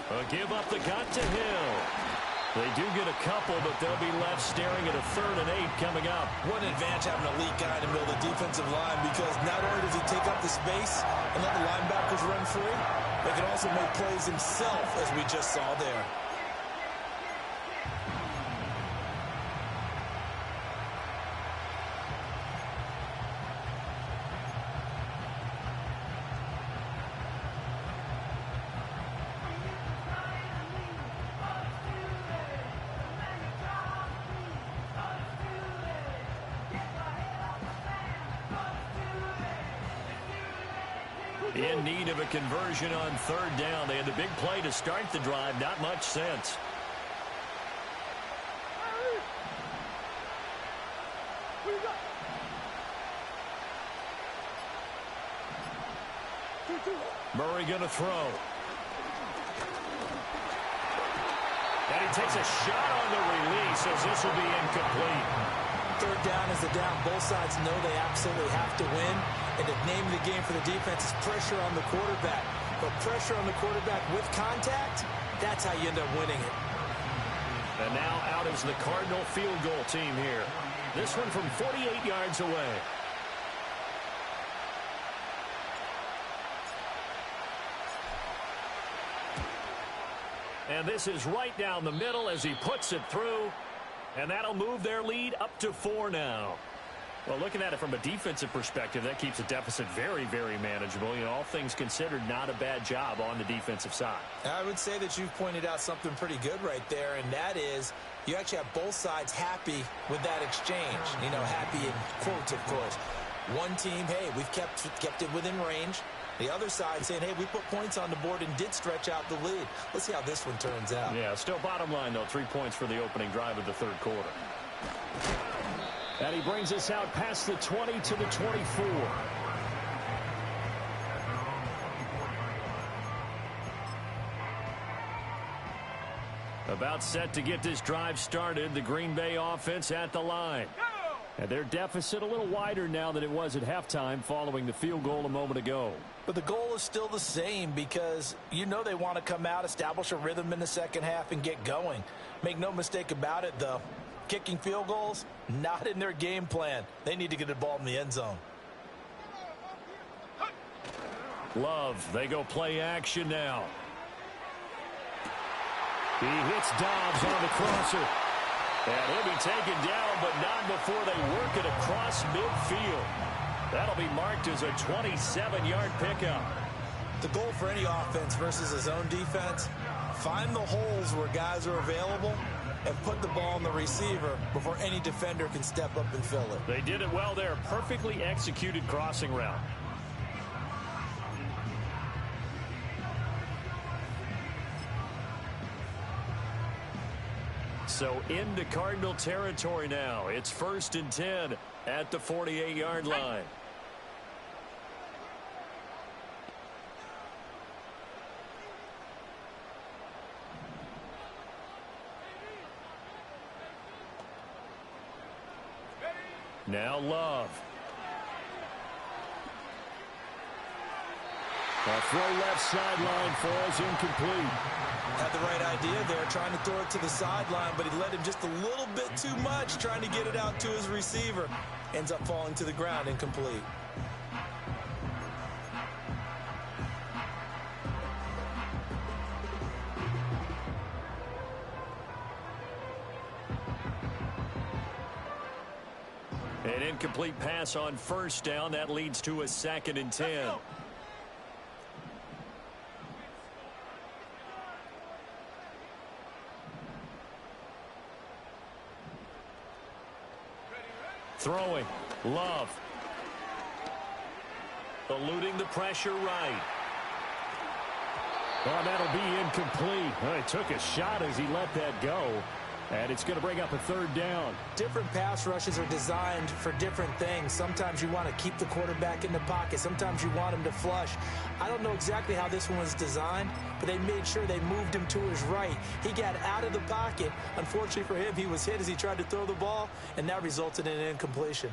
A give up the got to Hill. They do get a couple, but they'll be left staring at a 3rd and 8 coming up. What an advantage having a elite guy in the middle of the defensive line, because not only does he take up the space and let the linebackers run free, but he can also make plays himself, as we just saw there. In need of a conversion on 3rd down. They had the big play to start the drive. Not much sense. Murray going to throw. And he takes a shot on the release as this will be incomplete. 3rd down is the down. Both sides know they absolutely have to win. And the name of the game for the defense is pressure on the quarterback. But pressure on the quarterback with contact, that's how you end up winning it. And now out is the Cardinal field goal team here. This one from 48 yards away. And this is right down the middle as he puts it through. And that'll move their lead up to 4 now. Well, looking at it from a defensive perspective, that keeps the deficit very, very manageable. You know, all things considered, not a bad job on the defensive side. I would say that you've pointed out something pretty good right there, and that is you actually have both sides happy with that exchange. You know, happy in quotes, of course. One team, hey, we've kept it within range. The other side saying, hey, we put points on the board and did stretch out the lead. Let's see how this one turns out. Yeah, still bottom line, though, 3 points for the opening drive of the 3rd quarter. And he brings us out past the 20 to the 24. About set to get this drive started. The Green Bay offense at the line. And their deficit a little wider now than it was at halftime following the field goal a moment ago. But the goal is still the same, because you know they want to come out, establish a rhythm in the second half, and get going. Make no mistake about it, though. Kicking field goals, not in their game plan. They need to get the ball in the end zone. Love, they go play action now. He hits Dobbs on the crosser. And he'll be taken down, but not before they work it across midfield. That'll be marked as a 27-yard pickup. The goal for any offense versus his own defense, find the holes where guys are available and put the ball on the receiver before any defender can step up and fill it. They did it well there. Perfectly executed crossing route. So into Cardinal territory now. It's 1st and 10 at the 48-yard line. Now Love. A throw left sideline falls incomplete. Had the right idea there, trying to throw it to the sideline, but he let him just a little bit too much, trying to get it out to his receiver. Ends up falling to the ground, incomplete. An incomplete pass on 1st down. That leads to a 2nd and 10. Throwing. Love. Eluding the pressure right. Oh, that'll be incomplete. Well, he took a shot as he let that go. And it's going to bring up a third down. Different pass rushes are designed for different things. Sometimes you want to keep the quarterback in the pocket. Sometimes you want him to flush. I don't know exactly how this one was designed, but they made sure they moved him to his right. He got out of the pocket. Unfortunately for him, he was hit as he tried to throw the ball, and that resulted in an incompletion.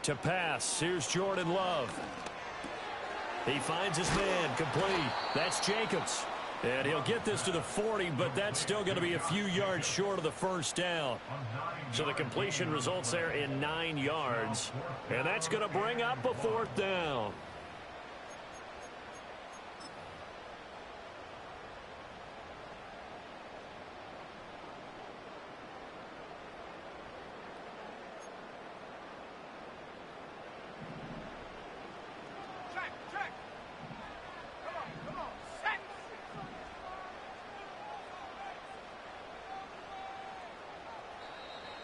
To pass, here's Jordan Love. He finds his man, complete. That's Jacobs. And he'll get this to the 40, but that's still going to be a few yards short of the first down. So the completion results there in 9 yards. And that's going to bring up a fourth down.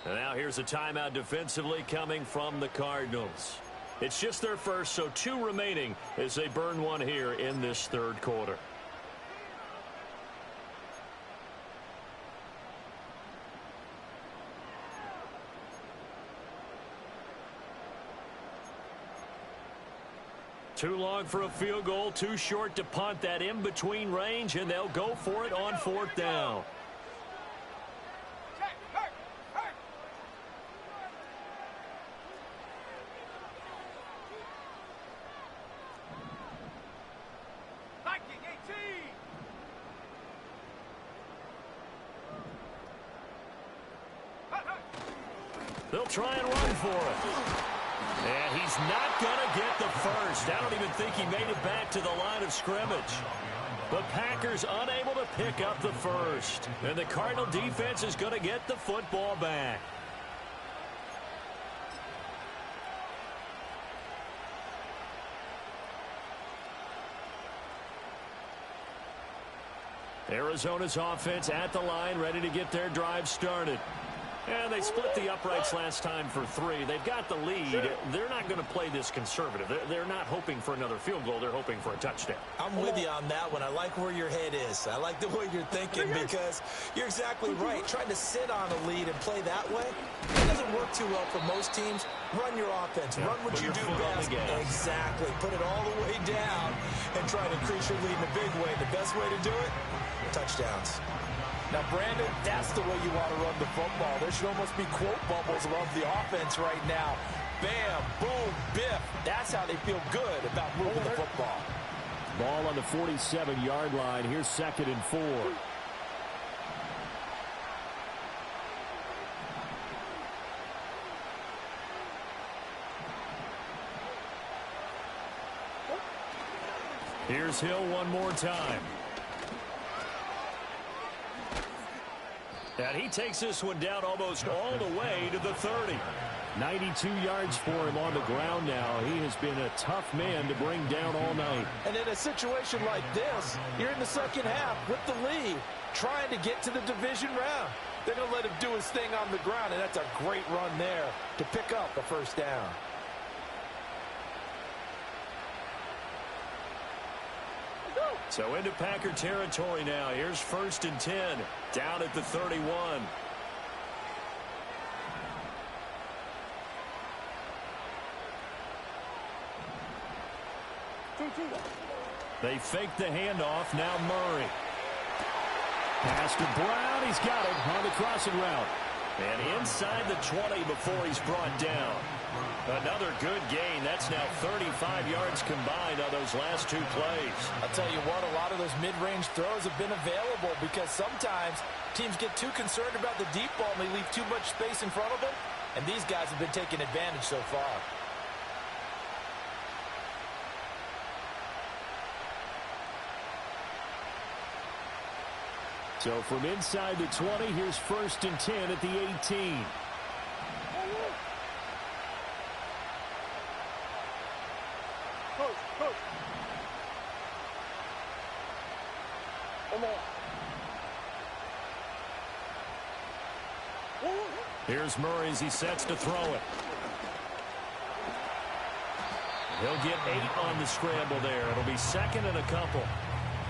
And now here's a timeout defensively coming from the Cardinals. It's just their first, so 2 remaining as they burn one here in this third quarter. Too long for a field goal, too short to punt. That in-between range, and they'll go for it on fourth down. They'll try and run for it. And he's not going to get the first. I don't even think he made it back to the line of scrimmage. The Packers unable to pick up the first. And the Cardinal defense is going to get the football back. Arizona's offense at the line, ready to get their drive started. And they split the uprights last time for 3. They've got the lead. They're not going to play this conservative. They're not hoping for another field goal. They're hoping for a touchdown. I'm with you on that one. I like where your head is. I like the way you're thinking because you're exactly right. Trying to sit on a lead and play that way, it doesn't work too well for most teams. Run your offense. Run what you do best. Exactly. Put it all the way down and try to increase your lead in a big way. The best way to do it, touchdowns. Now, Brandon, that's the way you want to run the football. There should almost be quote bubbles above the offense right now. Bam, boom, biff. That's how they feel good about moving the football. Ball on the 47-yard line. Here's 2nd and 4. Here's Hill one more time. And he takes this one down almost all the way to the 30. 92 yards for him on the ground now. He has been a tough man to bring down all night. And in a situation like this, you're in the second half with the lead, trying to get to the division round. They're going to let him do his thing on the ground, and that's a great run there to pick up the first down. So into Packer territory now. Here's 1st and 10, down at the 31. They fake the handoff. Now Murray. Pass to Brown. He's got it on the crossing route. And inside the 20 before he's brought down. Another good gain. That's now 35 yards combined on those last 2 plays. I'll tell you what, a lot of those mid-range throws have been available because sometimes teams get too concerned about the deep ball and they leave too much space in front of them. And these guys have been taking advantage so far. So from inside the 20, here's 1st and 10 at the 18. Here's Murray as he sets to throw it. He'll get 8 on the scramble there. It'll be second and a couple.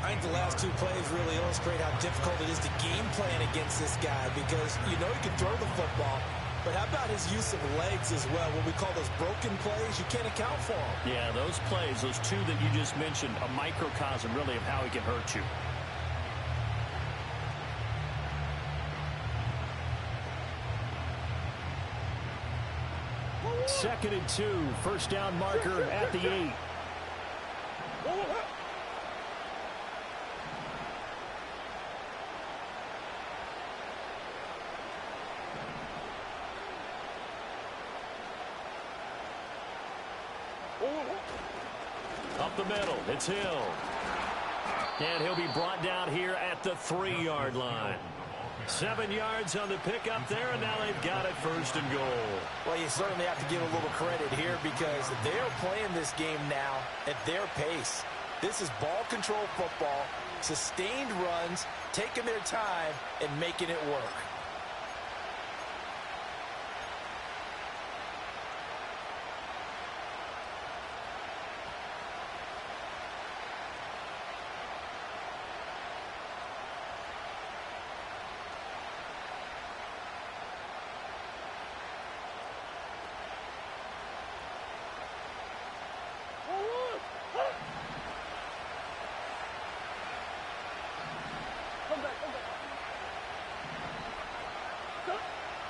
I think the last 2 plays really illustrate how difficult it is to game plan against this guy because you know he can throw the football, but how about his use of legs as well? What we call those broken plays, you can't account for them. Yeah, those plays, those 2 that you just mentioned, a microcosm really of how he can hurt you. Second and 2, first down marker at the 8. Up the middle, it's Hill. And he'll be brought down here at the 3-yard line. 7 yards on the pickup there, and now they've got it first and goal. Well, you certainly have to give a little credit here because they're playing this game now at their pace. This is ball control football, sustained runs, taking their time, and making it work.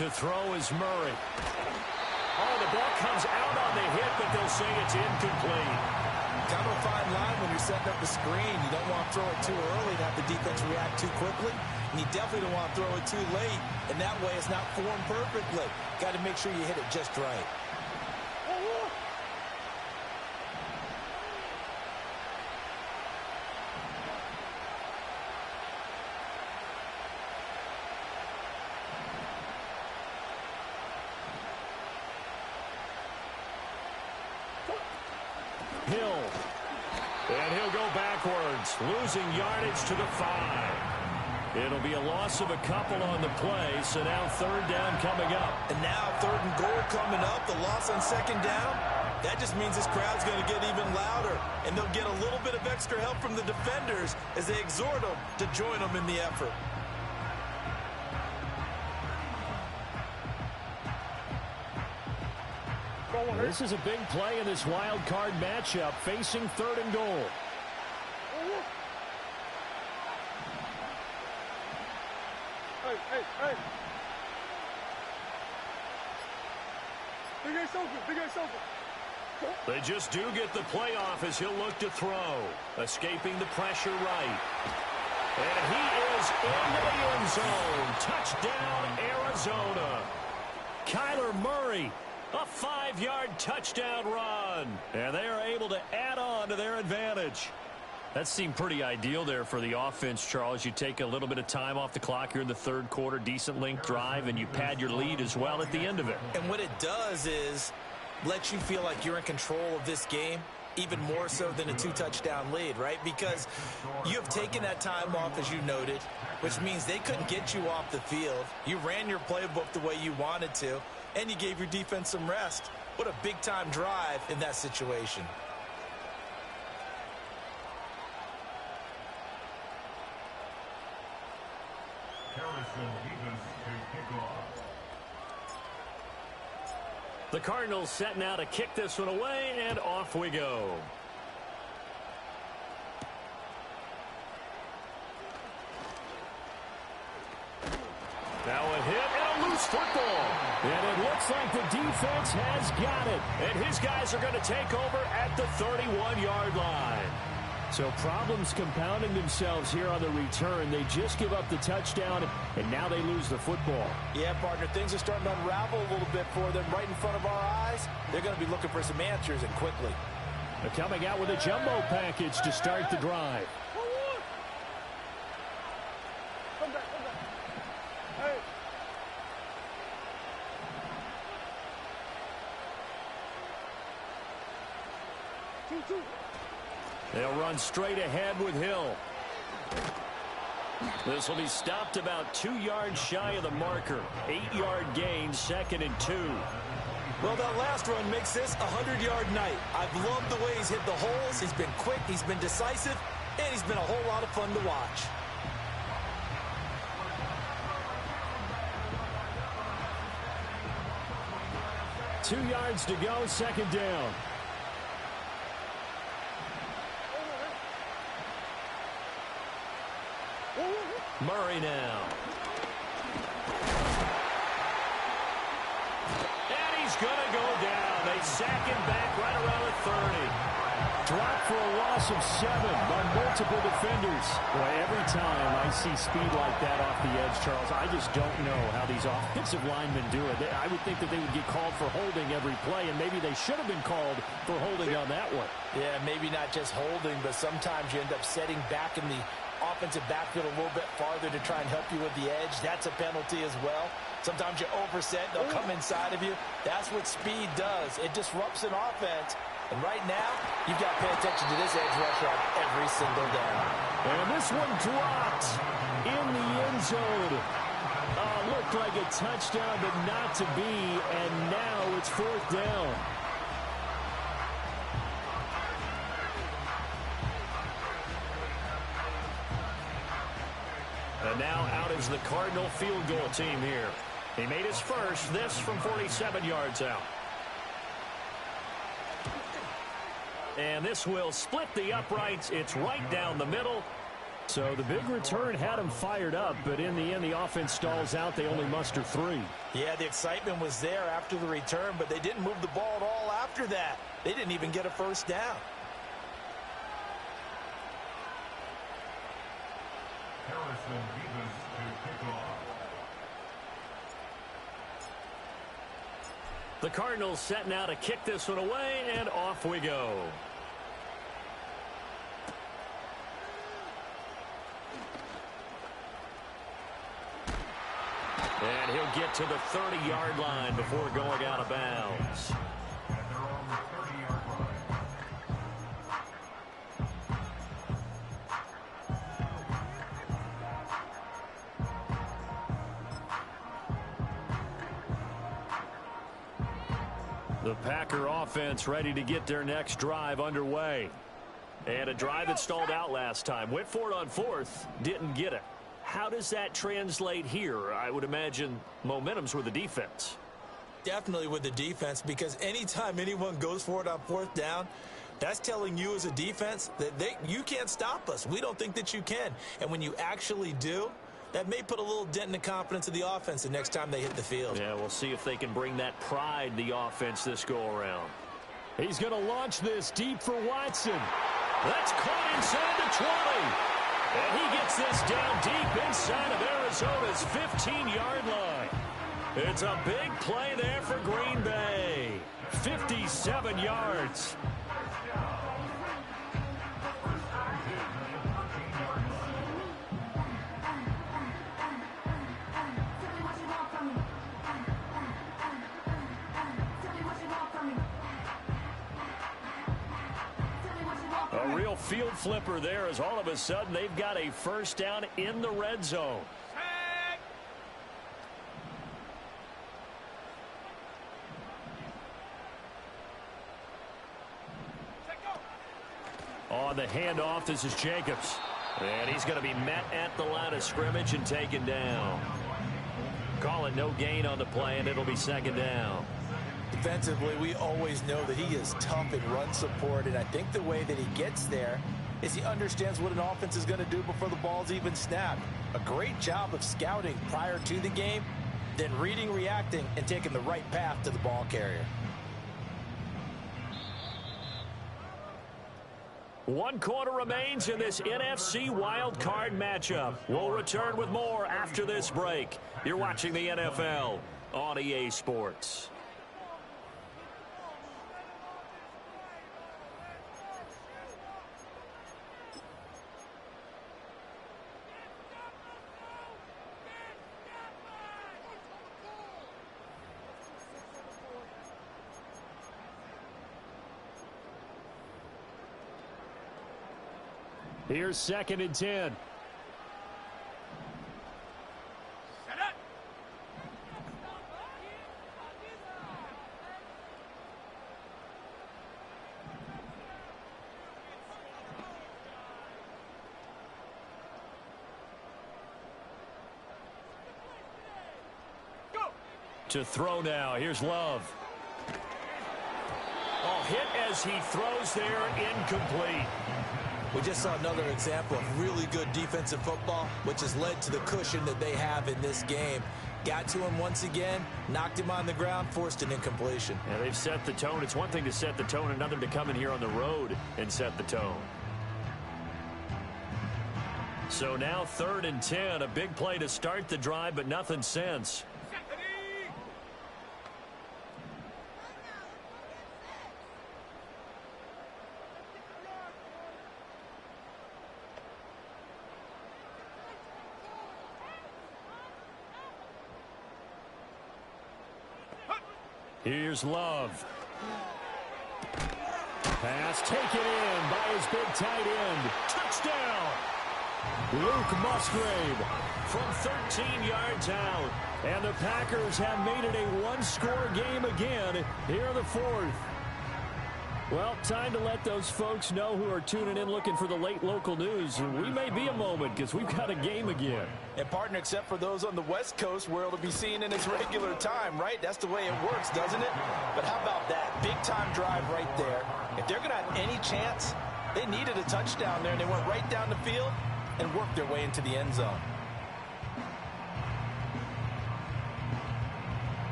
To throw is Murray. Oh, the ball comes out on the hit, but they'll say it's incomplete. Kind of a fine line when you're setting up a screen. You don't want to throw it too early and have the defense react too quickly. And you definitely don't want to throw it too late. And that way it's not formed perfectly. Got to make sure you hit it just right. Hill. And he'll go backwards, losing yardage to the 5. It'll be a loss of a couple on the play, so now 3rd down coming up. And now 3rd and goal coming up, the loss on 2nd down. That just means this crowd's going to get even louder, and they'll get a little bit of extra help from the defenders as they exhort them to join them in the effort. This is a big play in this wild card matchup, facing 3rd and goal. Hey. Big Ace open. They just do get the playoff as he'll look to throw. Escaping the pressure right. And he is in the end zone. Touchdown, Arizona. Kyler Murray. A 5-yard touchdown run. And they are able to add on to their advantage. That seemed pretty ideal there for the offense, Charles. You take a little bit of time off the clock here in the 3rd quarter, decent length drive, and you pad your lead as well at the end of it. And what it does is let you feel like you're in control of this game, even more so than a 2-touchdown lead, right? Because you have taken that time off, as you noted, which means they couldn't get you off the field. You ran your playbook the way you wanted to, and you gave your defense some rest. What a big-time drive in that situation. The Cardinals set now to kick this one away, and off we go. Now a hit and a loose football. And it looks like the defense has got it. And his guys are going to take over at the 31-yard line. So problems compounding themselves here on the return. They just give up the touchdown, and now they lose the football. Yeah, partner, things are starting to unravel a little bit for them right in front of our eyes. They're going to be looking for some answers, and quickly. They're coming out with a jumbo package to start the drive. Come back. Hey. Two. They'll run straight ahead with Hill. This will be stopped about 2 yards shy of the marker. 8-yard gain, 2nd and 2. Well, that last run makes this a 100-yard night. I've loved the way he's hit the holes. He's been quick, he's been decisive, and he's been a whole lot of fun to watch. Two yards to go, 2nd down. Murray now. And he's going to go down. They sack him back right around the 30. Dropped for a loss of 7 by multiple defenders. Boy, every time I see speed like that off the edge, Charles, I just don't know how these offensive linemen do it. I would think that they would get called for holding every play, and maybe they should have been called for holding on that one. Yeah, maybe not just holding, but sometimes you end up setting back in the offensive backfield a little bit farther to try and help you with the edge. That's a penalty as well. Sometimes you overset, they'll come inside of you. That's what speed does. It disrupts an offense. And right now, you've got to pay attention to this edge rusher on every single down. And this one dropped in the end zone. Looked like a touchdown, but not to be. And now it's 4th down. And now out is the Cardinal field goal team here. He made his first, this from 47 yards out. And this will split the uprights. It's right down the middle. So the big return had him fired up, but in the end, the offense stalls out. They only muster 3. Yeah, the excitement was there after the return, but they didn't move the ball at all after that. They didn't even get a first down. The Cardinals set now to kick this one away, and off we go. And he'll get to the 30-yard line before going out of bounds. The Packer offense ready to get their next drive underway. And a drive that stalled out last time. Went for it on 4th, didn't get it. How does that translate here? I would imagine momentum's with the defense. Definitely with the defense, because anytime anyone goes for it on 4th down, that's telling you as a defense that you can't stop us. We don't think that you can. And when you actually do, that may put a little dent in the confidence of the offense the next time they hit the field. Yeah, we'll see if they can bring that pride, the offense, this go-around. He's going to launch this deep for Watson. That's caught inside the 20. And he gets this down deep inside of Arizona's 15-yard line. It's a big play there for Green Bay. 57 yards. A real field flipper there, as all of a sudden they've got a first down in the red zone. On the handoff, this is Jacobs. And he's going to be met at the line of scrimmage and taken down. Call it no gain on the play, and it'll be 2nd down. Defensively, we always know that he is tough in run support, and I think the way that he gets there is he understands what an offense is going to do before the ball's even snapped. A great job of scouting prior to the game, then reading, reacting, and taking the right path to the ball carrier. 1 quarter remains in this NFC Wildcard matchup. We'll return with more after this break. You're watching the NFL on EA Sports. Here's 2nd and 10. To throw now. Here's Love. Oh, hit as he throws there, incomplete. We just saw another example of really good defensive football, which has led to the cushion that they have in this game. Got to him once again, knocked him on the ground, forced an incompletion. Yeah, they've set the tone. It's one thing to set the tone, another to come in here on the road and set the tone. So now 3rd and 10, a big play to start the drive, but nothing since. Here's Love. Pass taken in by his big tight end. Touchdown! Luke Musgrave from 13 yards out. And the Packers have made it a one-score game again here in the 4th. Well, time to let those folks know who are tuning in looking for the late local news. We may be a moment because we've got a game again. And, partner, except for those on the West Coast where it'll be seen in its regular time, right? That's the way it works, doesn't it? But how about that big-time drive right there? If they're going to have any chance, they needed a touchdown there, and they went right down the field and worked their way into the end zone.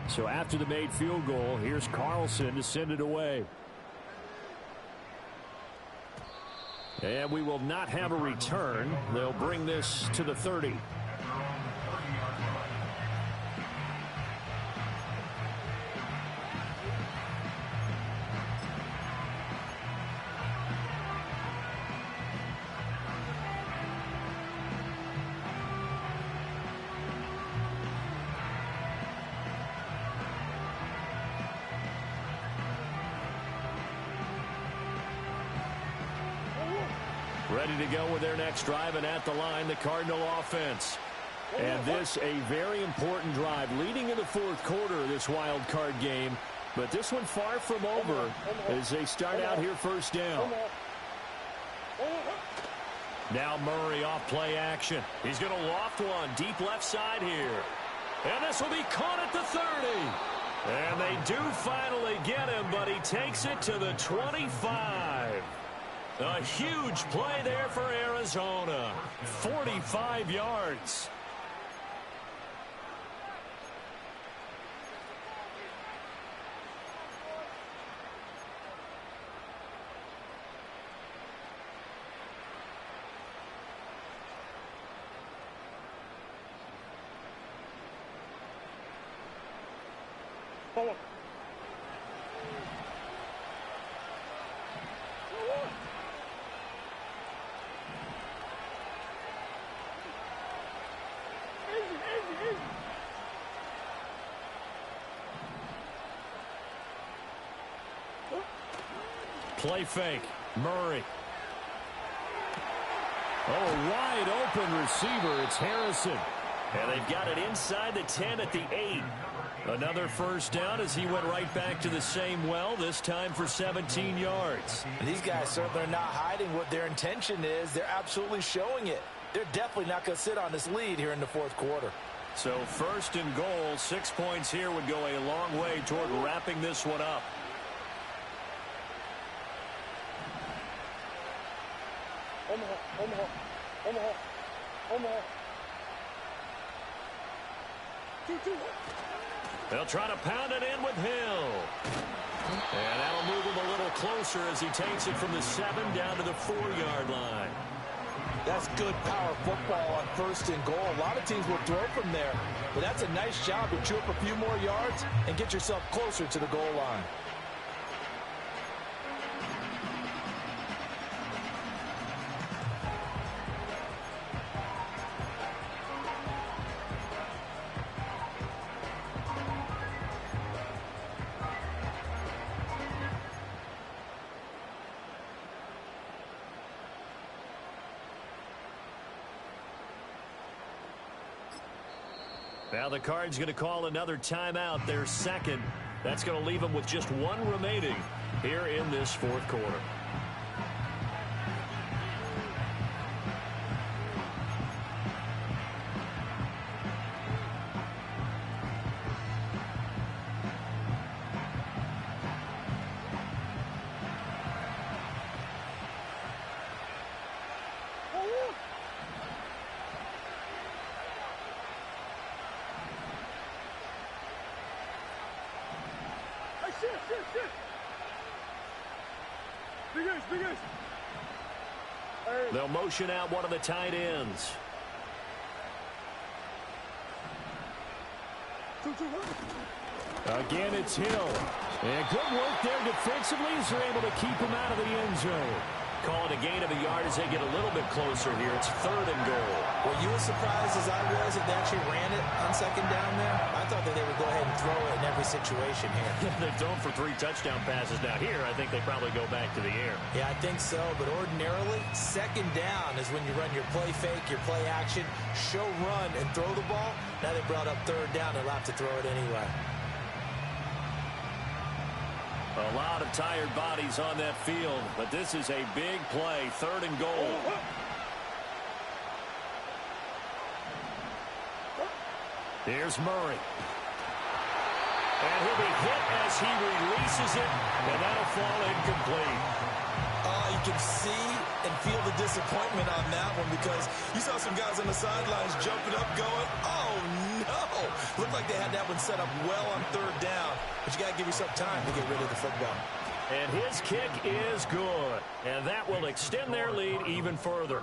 So after the made field goal, here's Carlson to send it away. And we will not have a return. They'll bring this to the 30. Ready to go with their next drive, and at the line, the Cardinal offense. And this a very important drive leading in the 4th quarter of this wild card game. But this one far from over as they start out here 1st down. Now Murray off play action. He's going to loft one deep left side here. And this will be caught at the 30. And they do finally get him, but he takes it to the 25. A huge play there for Arizona. 45 yards. Play fake. Murray. Oh, wide open receiver. It's Harrison. And they've got it inside the 10 at the 8. Another 1st down as he went right back to the same well, this time for 17 yards. And these guys certainly are not hiding what their intention is. They're absolutely showing it. They're definitely not going to sit on this lead here in the 4th quarter. So 1st and goal, 6 points here would go a long way toward wrapping this one up. They'll try to pound it in with Hill. And that'll move him a little closer as he takes it from the 7 down to the 4-yard line. That's good power football on 1st and goal. A lot of teams will throw from there. But that's a nice job to chew up a few more yards and get yourself closer to the goal line. Now the Cards going to call another timeout, their 2nd. That's going to leave them with just 1 remaining here in this 4th quarter. They'll motion out one of the tight ends. Again, it's Hill. And good work there defensively as they're able to keep him out of the end zone. Call it a gain of a yard as they get a little bit closer here. It's 3rd and goal. Were you as surprised as I was that they actually ran it on 2nd down there? I thought that they would go ahead and throw it in every situation here. They've thrown for 3 touchdown passes. Now here, I think they probably go back to the air. Yeah, I think so. But ordinarily, 2nd down is when you run your play fake, your play action, show run, and throw the ball. Now they brought up 3rd down. They'll have to throw it anyway. A lot of tired bodies on that field, but this is a big play, 3rd and goal. Here's Murray. And he'll be hit as he releases it, and that'll fall incomplete. Oh, you can see and feel the disappointment on that one because you saw some guys on the sidelines jumping up going, oh, no. Looked like they had that one set up well on 3rd down, but you got to give yourself time to get rid of the football. And his kick is good, and that will extend their lead even further.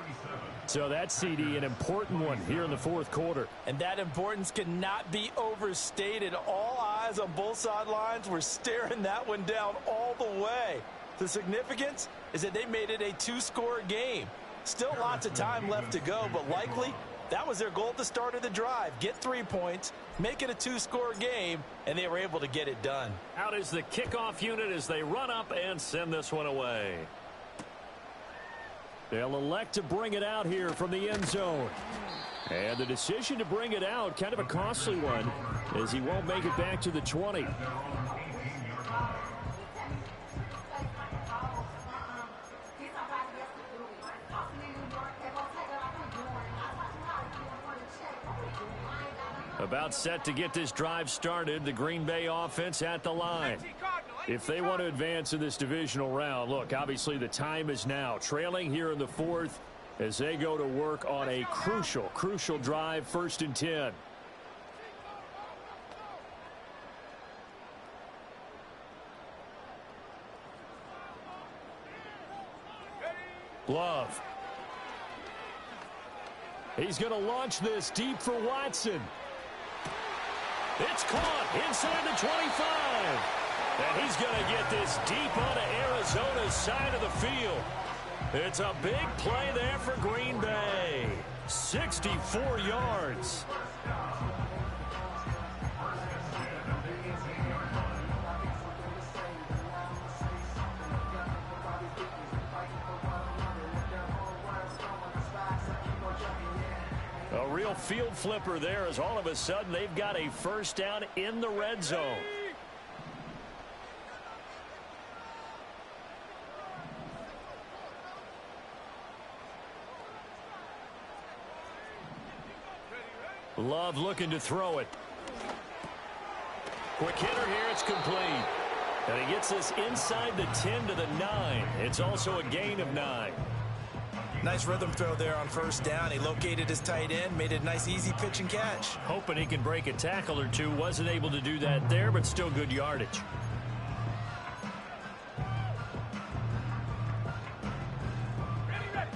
So that's, CD, an important one here in the 4th quarter. And that importance cannot be overstated. All eyes on both sidelines were staring that one down all the way. The significance is that they made it a 2-score game. Still lots of time left to go, but likely that was their goal at the start of the drive. Get 3 points, make it a 2-score game, and they were able to get it done. Out is the kickoff unit as they run up and send this one away. They'll elect to bring it out here from the end zone. And the decision to bring it out, kind of a costly one, as he won't make it back to the 20. About set to get this drive started, the Green Bay offense at the line. If they want to advance in this divisional round, look, obviously the time is now. Trailing here in the 4th as they go to work on a crucial drive, 1st and 10. Love. He's going to launch this deep for Watson. It's caught inside the 25. And he's going to get this deep onto Arizona's side of the field. It's a big play there for Green Bay. 64 yards. A real field flipper there as all of a sudden they've got a 1st down in the red zone. Love looking to throw it. Quick hitter here, it's complete. And he gets this inside the 10 to the 9. It's also a gain of 9. Nice rhythm throw there on 1st down. He located his tight end, made it a nice easy pitch and catch. Hoping he can break a tackle or two. Wasn't able to do that there, but still good yardage.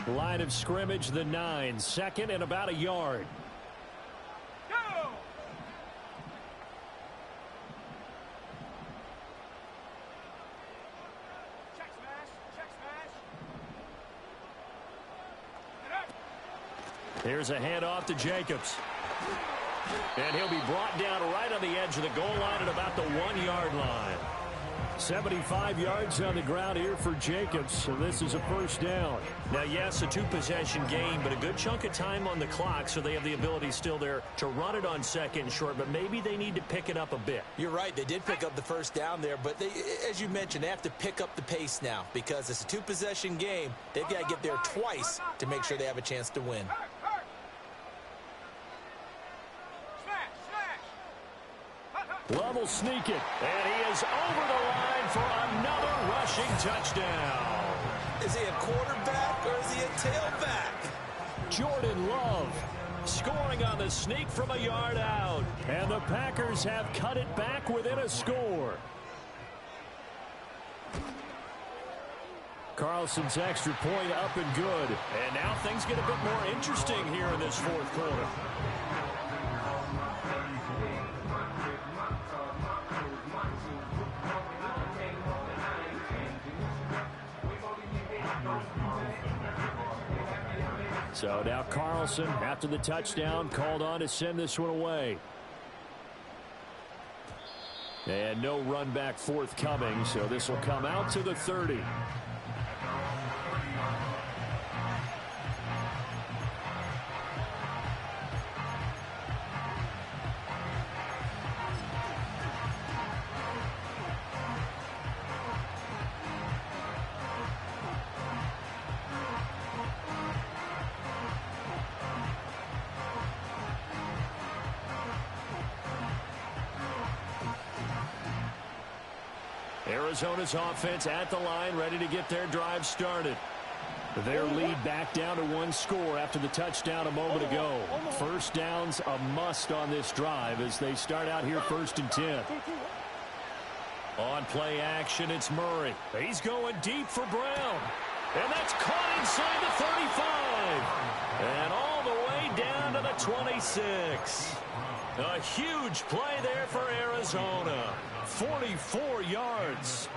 Line of scrimmage, the 9. 2nd and about a yard. Go! Check smash, check smash. Here's a handoff to Jacobs. And he'll be brought down right on the edge of the goal line at about the 1-yard line. 75 yards on the ground here for Jacobs, so this is a 1st down. Now, yes, a 2-possession game, but a good chunk of time on the clock, so they have the ability still there to run it on 2nd and short, but maybe they need to pick it up a bit. You're right. They did pick up the 1st down there, but they, as you mentioned, they have to pick up the pace now because it's a 2-possession game. They've got to get there twice to make sure they have a chance to win. Love will sneak it, and he is over the line for another rushing touchdown. Is he a quarterback or is he a tailback? Jordan Love scoring on the sneak from a yard out, and the Packers have cut it back within a score. Carlson's extra point up and good. And now things get a bit more interesting here in this fourth quarter. So now Carlson, after the touchdown, called on to send this one away. And no run back forthcoming, so this will come out to the 30. Arizona's offense at the line, ready to get their drive started. Their lead back down to one score after the touchdown a moment ago. First down's a must on this drive as they start out here 1st and 10. On play action, it's Murray. He's going deep for Brown. And that's caught inside the 35. And all the way down to the 26. A huge play there for Arizona. 44 yards.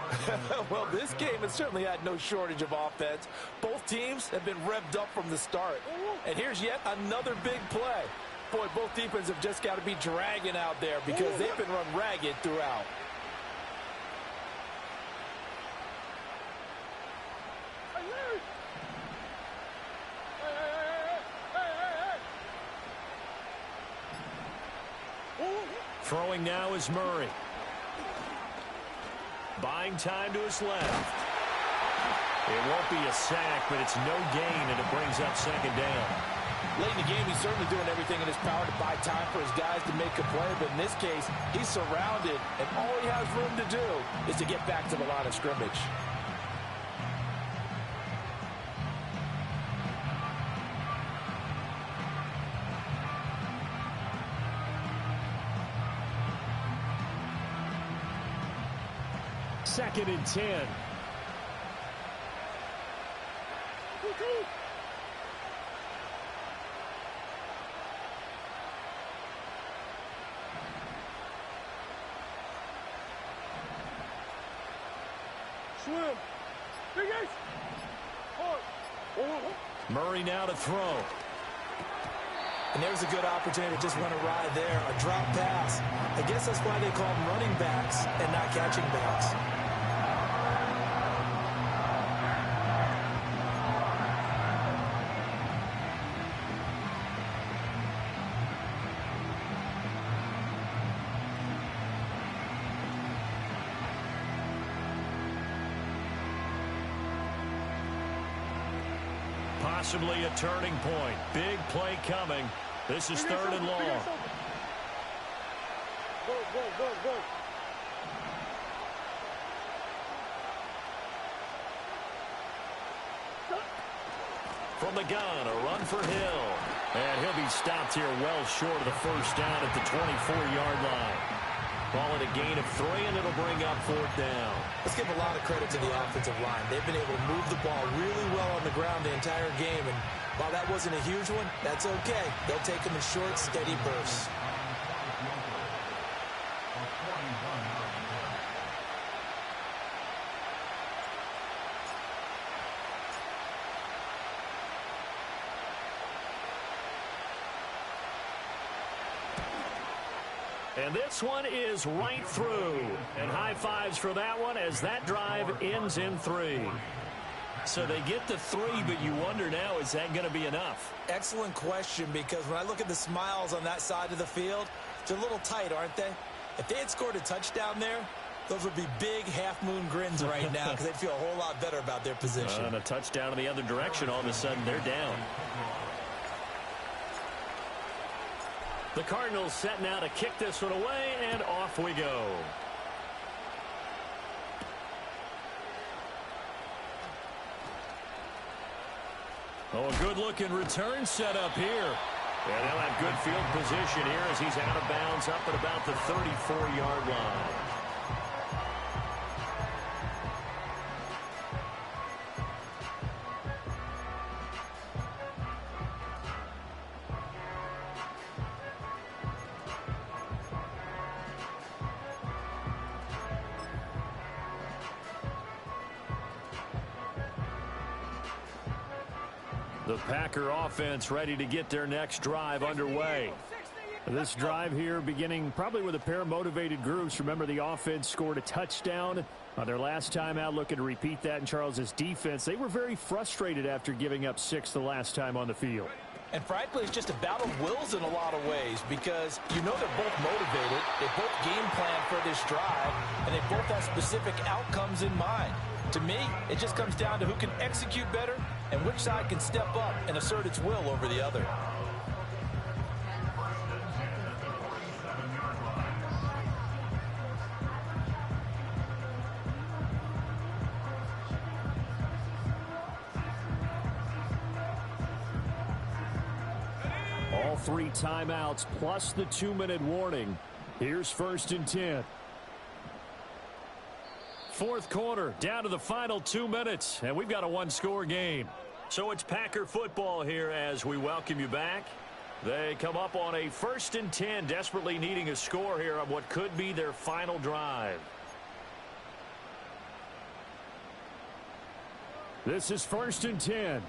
Well, this game has certainly had no shortage of offense. Both teams have been revved up from the start. And here's yet another big play. Boy, both defenses have just got to be dragging out there because they've been run ragged throughout. Throwing now is Murray. Buying time to his left. It won't be a sack, but it's no gain, and it brings up 2nd down. Late in the game, he's certainly doing everything in his power to buy time for his guys to make a play, but in this case, he's surrounded, and all he has room to do is to get back to the line of scrimmage. Second and 10. Swim. Big Ace. Murray now to throw. And there's a good opportunity to just run a ride there. A drop pass. I guess that's why they call them running backs and not catching backs. Possibly a turning point. Big play coming. This is 3rd and long. Go. From the gun, a run for Hill. And he'll be stopped here well short of the 1st down at the 24-yard line. Call it a gain of 3, and it'll bring up 4th down. Let's give a lot of credit to the offensive line. They've been able to move the ball really well on the ground the entire game. And while that wasn't a huge one, that's okay. They'll take them in short, steady bursts. And this one is right through. And high fives for that one as that drive ends in 3. So they get the 3, but you wonder now, is that going to be enough? Excellent question, because when I look at the smiles on that side of the field, they're a little tight, aren't they? If they had scored a touchdown there, those would be big half-moon grins right now because they'd feel a whole lot better about their position. And a touchdown in the other direction, all of a sudden they're down. The Cardinals set now to kick this one away, and off we go. Oh, a good-looking return set up here. And they'll have good field position here as he's out of bounds up at about the 34-yard line. The Packer offense ready to get their next drive underway. This drive here beginning probably with a pair of motivated groups. Remember, the offense scored a touchdown on their last time out, looking to repeat that in Charles's defense. They were very frustrated after giving up 6 the last time on the field. And frankly, it's just a battle of wills in a lot of ways because you know they're both motivated. They both game plan for this drive, and they both have specific outcomes in mind. To me, it just comes down to who can execute better and which side can step up and assert its will over the other. All 3 timeouts plus the 2-minute warning. Here's 1st and 10. Fourth quarter, down to the final 2 minutes, and we've got a 1-score game. So it's Packer football here as we welcome you back. They come up on a 1st and 10, desperately needing a score here on what could be their final drive. This is 1st and 10.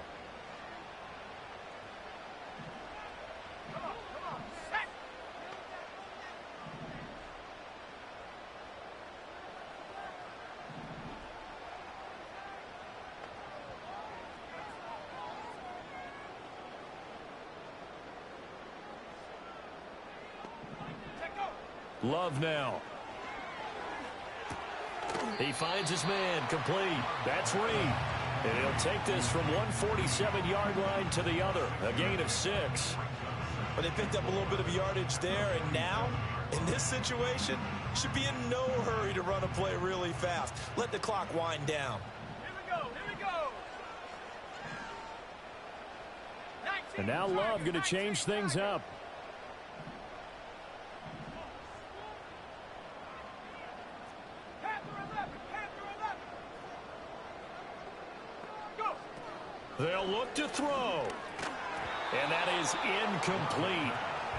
Love now. He finds his man, complete. That's Reed. And he'll take this from 147-yard line to the other. A gain of 6. But they picked up a little bit of yardage there, and now, in this situation, should be in no hurry to run a play really fast. Let the clock wind down. Here we go. And now Love going to change things up. They'll look to throw. And that is incomplete.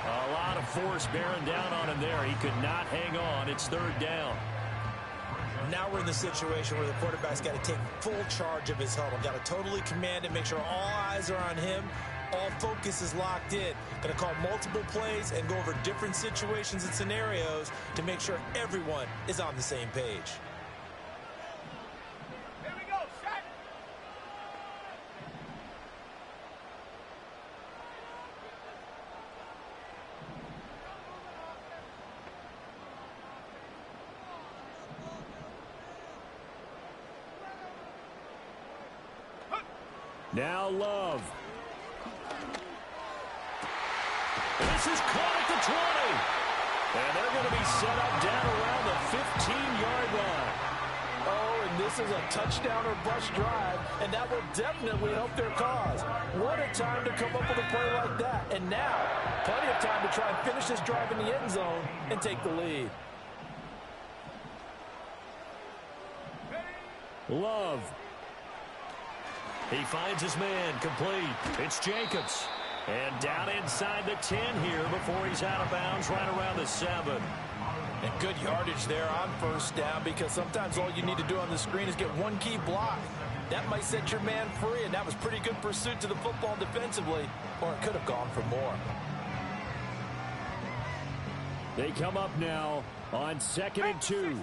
A lot of force bearing down on him there. He could not hang on. It's 3rd down. Now we're in the situation where the quarterback's got to take full charge of his huddle. Got to totally command it, make sure all eyes are on him. All focus is locked in. Going to call multiple plays and go over different situations and scenarios to make sure everyone is on the same page. Now Love. This is caught at the 20. And they're going to be set up down around the 15-yard line. Oh, and this is a touchdown or bust drive, and that will definitely help their cause. What a time to come up with a play like that. And now, plenty of time to try and finish this drive in the end zone and take the lead. Love. He finds his man, complete. It's Jacobs. And down inside the 10 here before he's out of bounds right around the 7. And good yardage there on 1st down because sometimes all you need to do on the screen is get one key block. That might set your man free, and that was pretty good pursuit to the football defensively, or it could have gone for more. They come up now on 2nd and 2.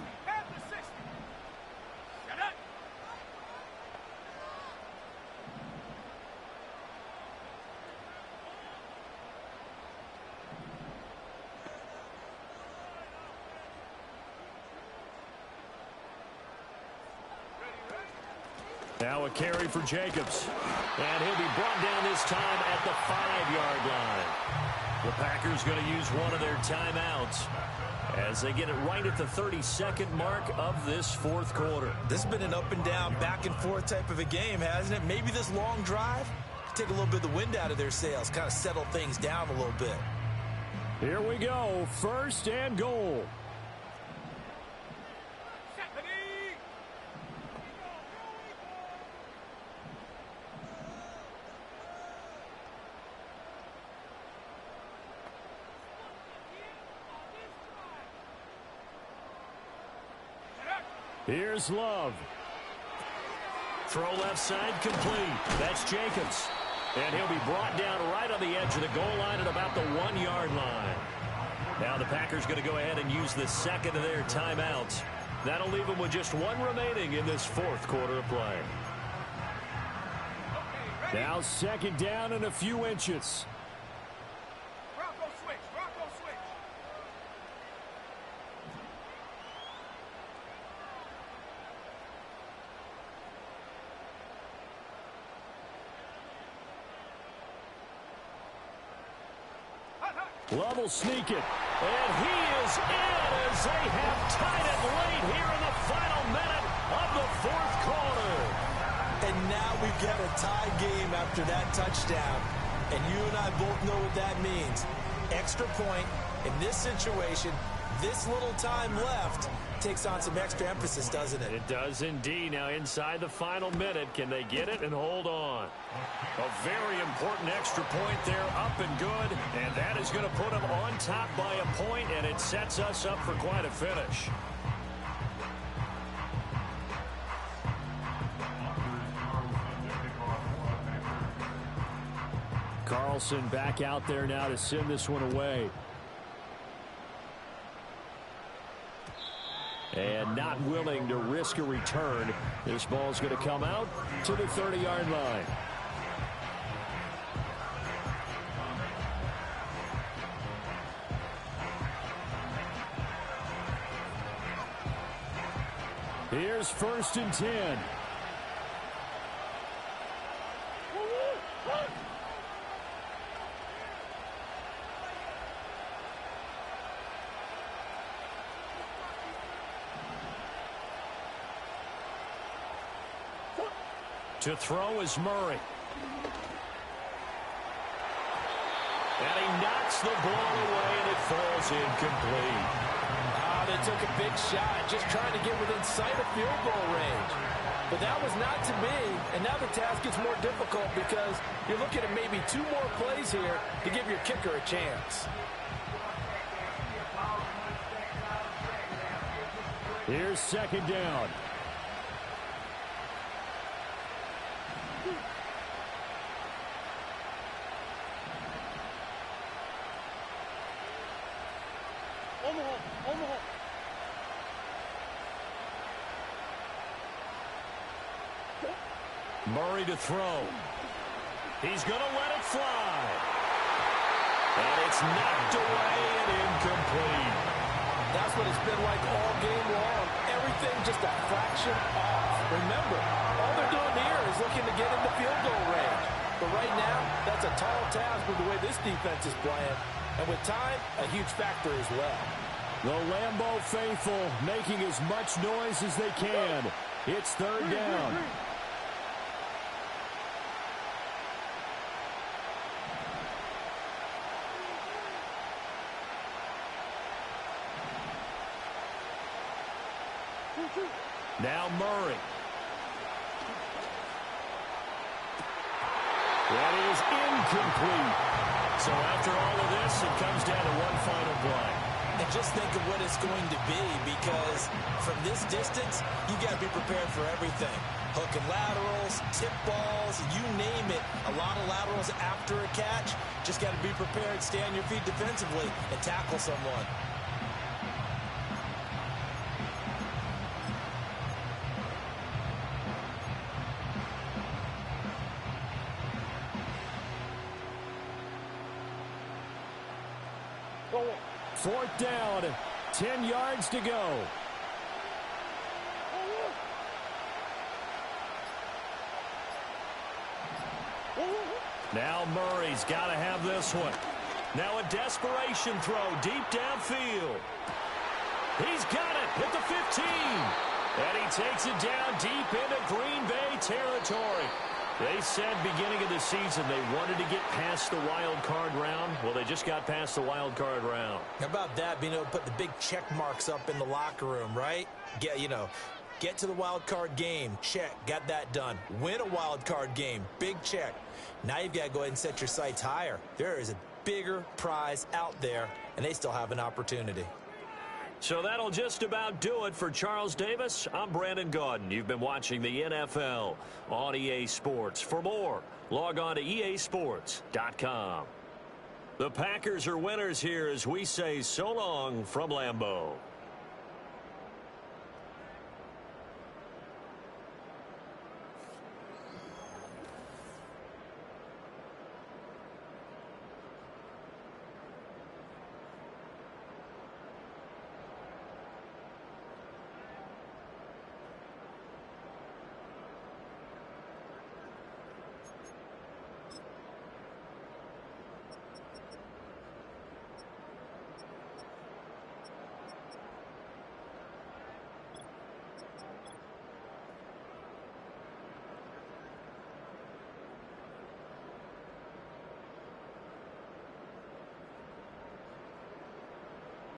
Now a carry for Jacobs. And he'll be brought down this time at the 5-yard line. The Packers going to use one of their timeouts as they get it right at the 32nd mark of this 4th quarter. This has been an up and down, back and forth type of a game, hasn't it? Maybe this long drive take a little bit of the wind out of their sails, kind of settle things down a little bit. Here we go, 1st and goal. Here's Love. Throw left side complete. That's Jacobs. And he'll be brought down right on the edge of the goal line at about the 1-yard line. Now the Packers going to go ahead and use the second of their timeouts. That'll leave them with just one remaining in this fourth quarter of play. Now second down and a few inches. Rocco switch. Rocco switch. Love will sneak it. And he is in as they have tied it late here in the final minute of the fourth quarter. And now we've got a tie game after that touchdown. And you and I both know what that means. Extra point in this situation, this little time left, takes on some extra emphasis, doesn't it? It does indeed. Now inside the final minute, can they get it and hold on? A very important extra point there, up and good. And that is going to put them on top by a point, and it sets us up for quite a finish. Carlson back out there now to send this one away. And not willing to risk a return. This ball's going to come out to the 30-yard line. Here's 1st and 10. To throw is Murray. And he knocks the ball away, and it falls incomplete. They took a big shot, just trying to get within sight of field goal range. But that was not to be, and now the task gets more difficult because you're looking at maybe 2 more plays here to give your kicker a chance. Here's 2nd down. Murray to throw. He's going to let it fly. And it's knocked away and incomplete. That's what it's been like all game long. Everything just a fraction off. Remember, all they're doing here is looking to get into field goal range. But right now, that's a tall task with the way this defense is playing. And with time, a huge factor as well. The Lambeau faithful making as much noise as they can. It's 3rd down. Now Murray. That is incomplete. So after all of this, it comes down to one final play. And just think of what it's going to be, because from this distance, you got to be prepared for everything. Hook and laterals, tip balls, you name it. A lot of laterals after a catch. Just got to be prepared, stay on your feet defensively, and tackle someone. Fourth down, 10 yards to go. Now Murray's got to have this one. Now a desperation throw deep downfield. He's got it at the 15. And he takes it down deep into Green Bay territory. They said beginning of the season they wanted to get past the wild card round. Well, they just got past the wild card round. How about that, being able to put the big check marks up in the locker room, right? Get to the wild card game. Check. Got that done. Win a wild card game. Big check. Now you've got to go ahead and set your sights higher. There is a bigger prize out there, and they still have an opportunity. So that'll just about do it for Charles Davis. I'm Brandon Gaudin. You've been watching the NFL on EA Sports. For more, log on to easports.com. The Packers are winners here as we say so long from Lambeau.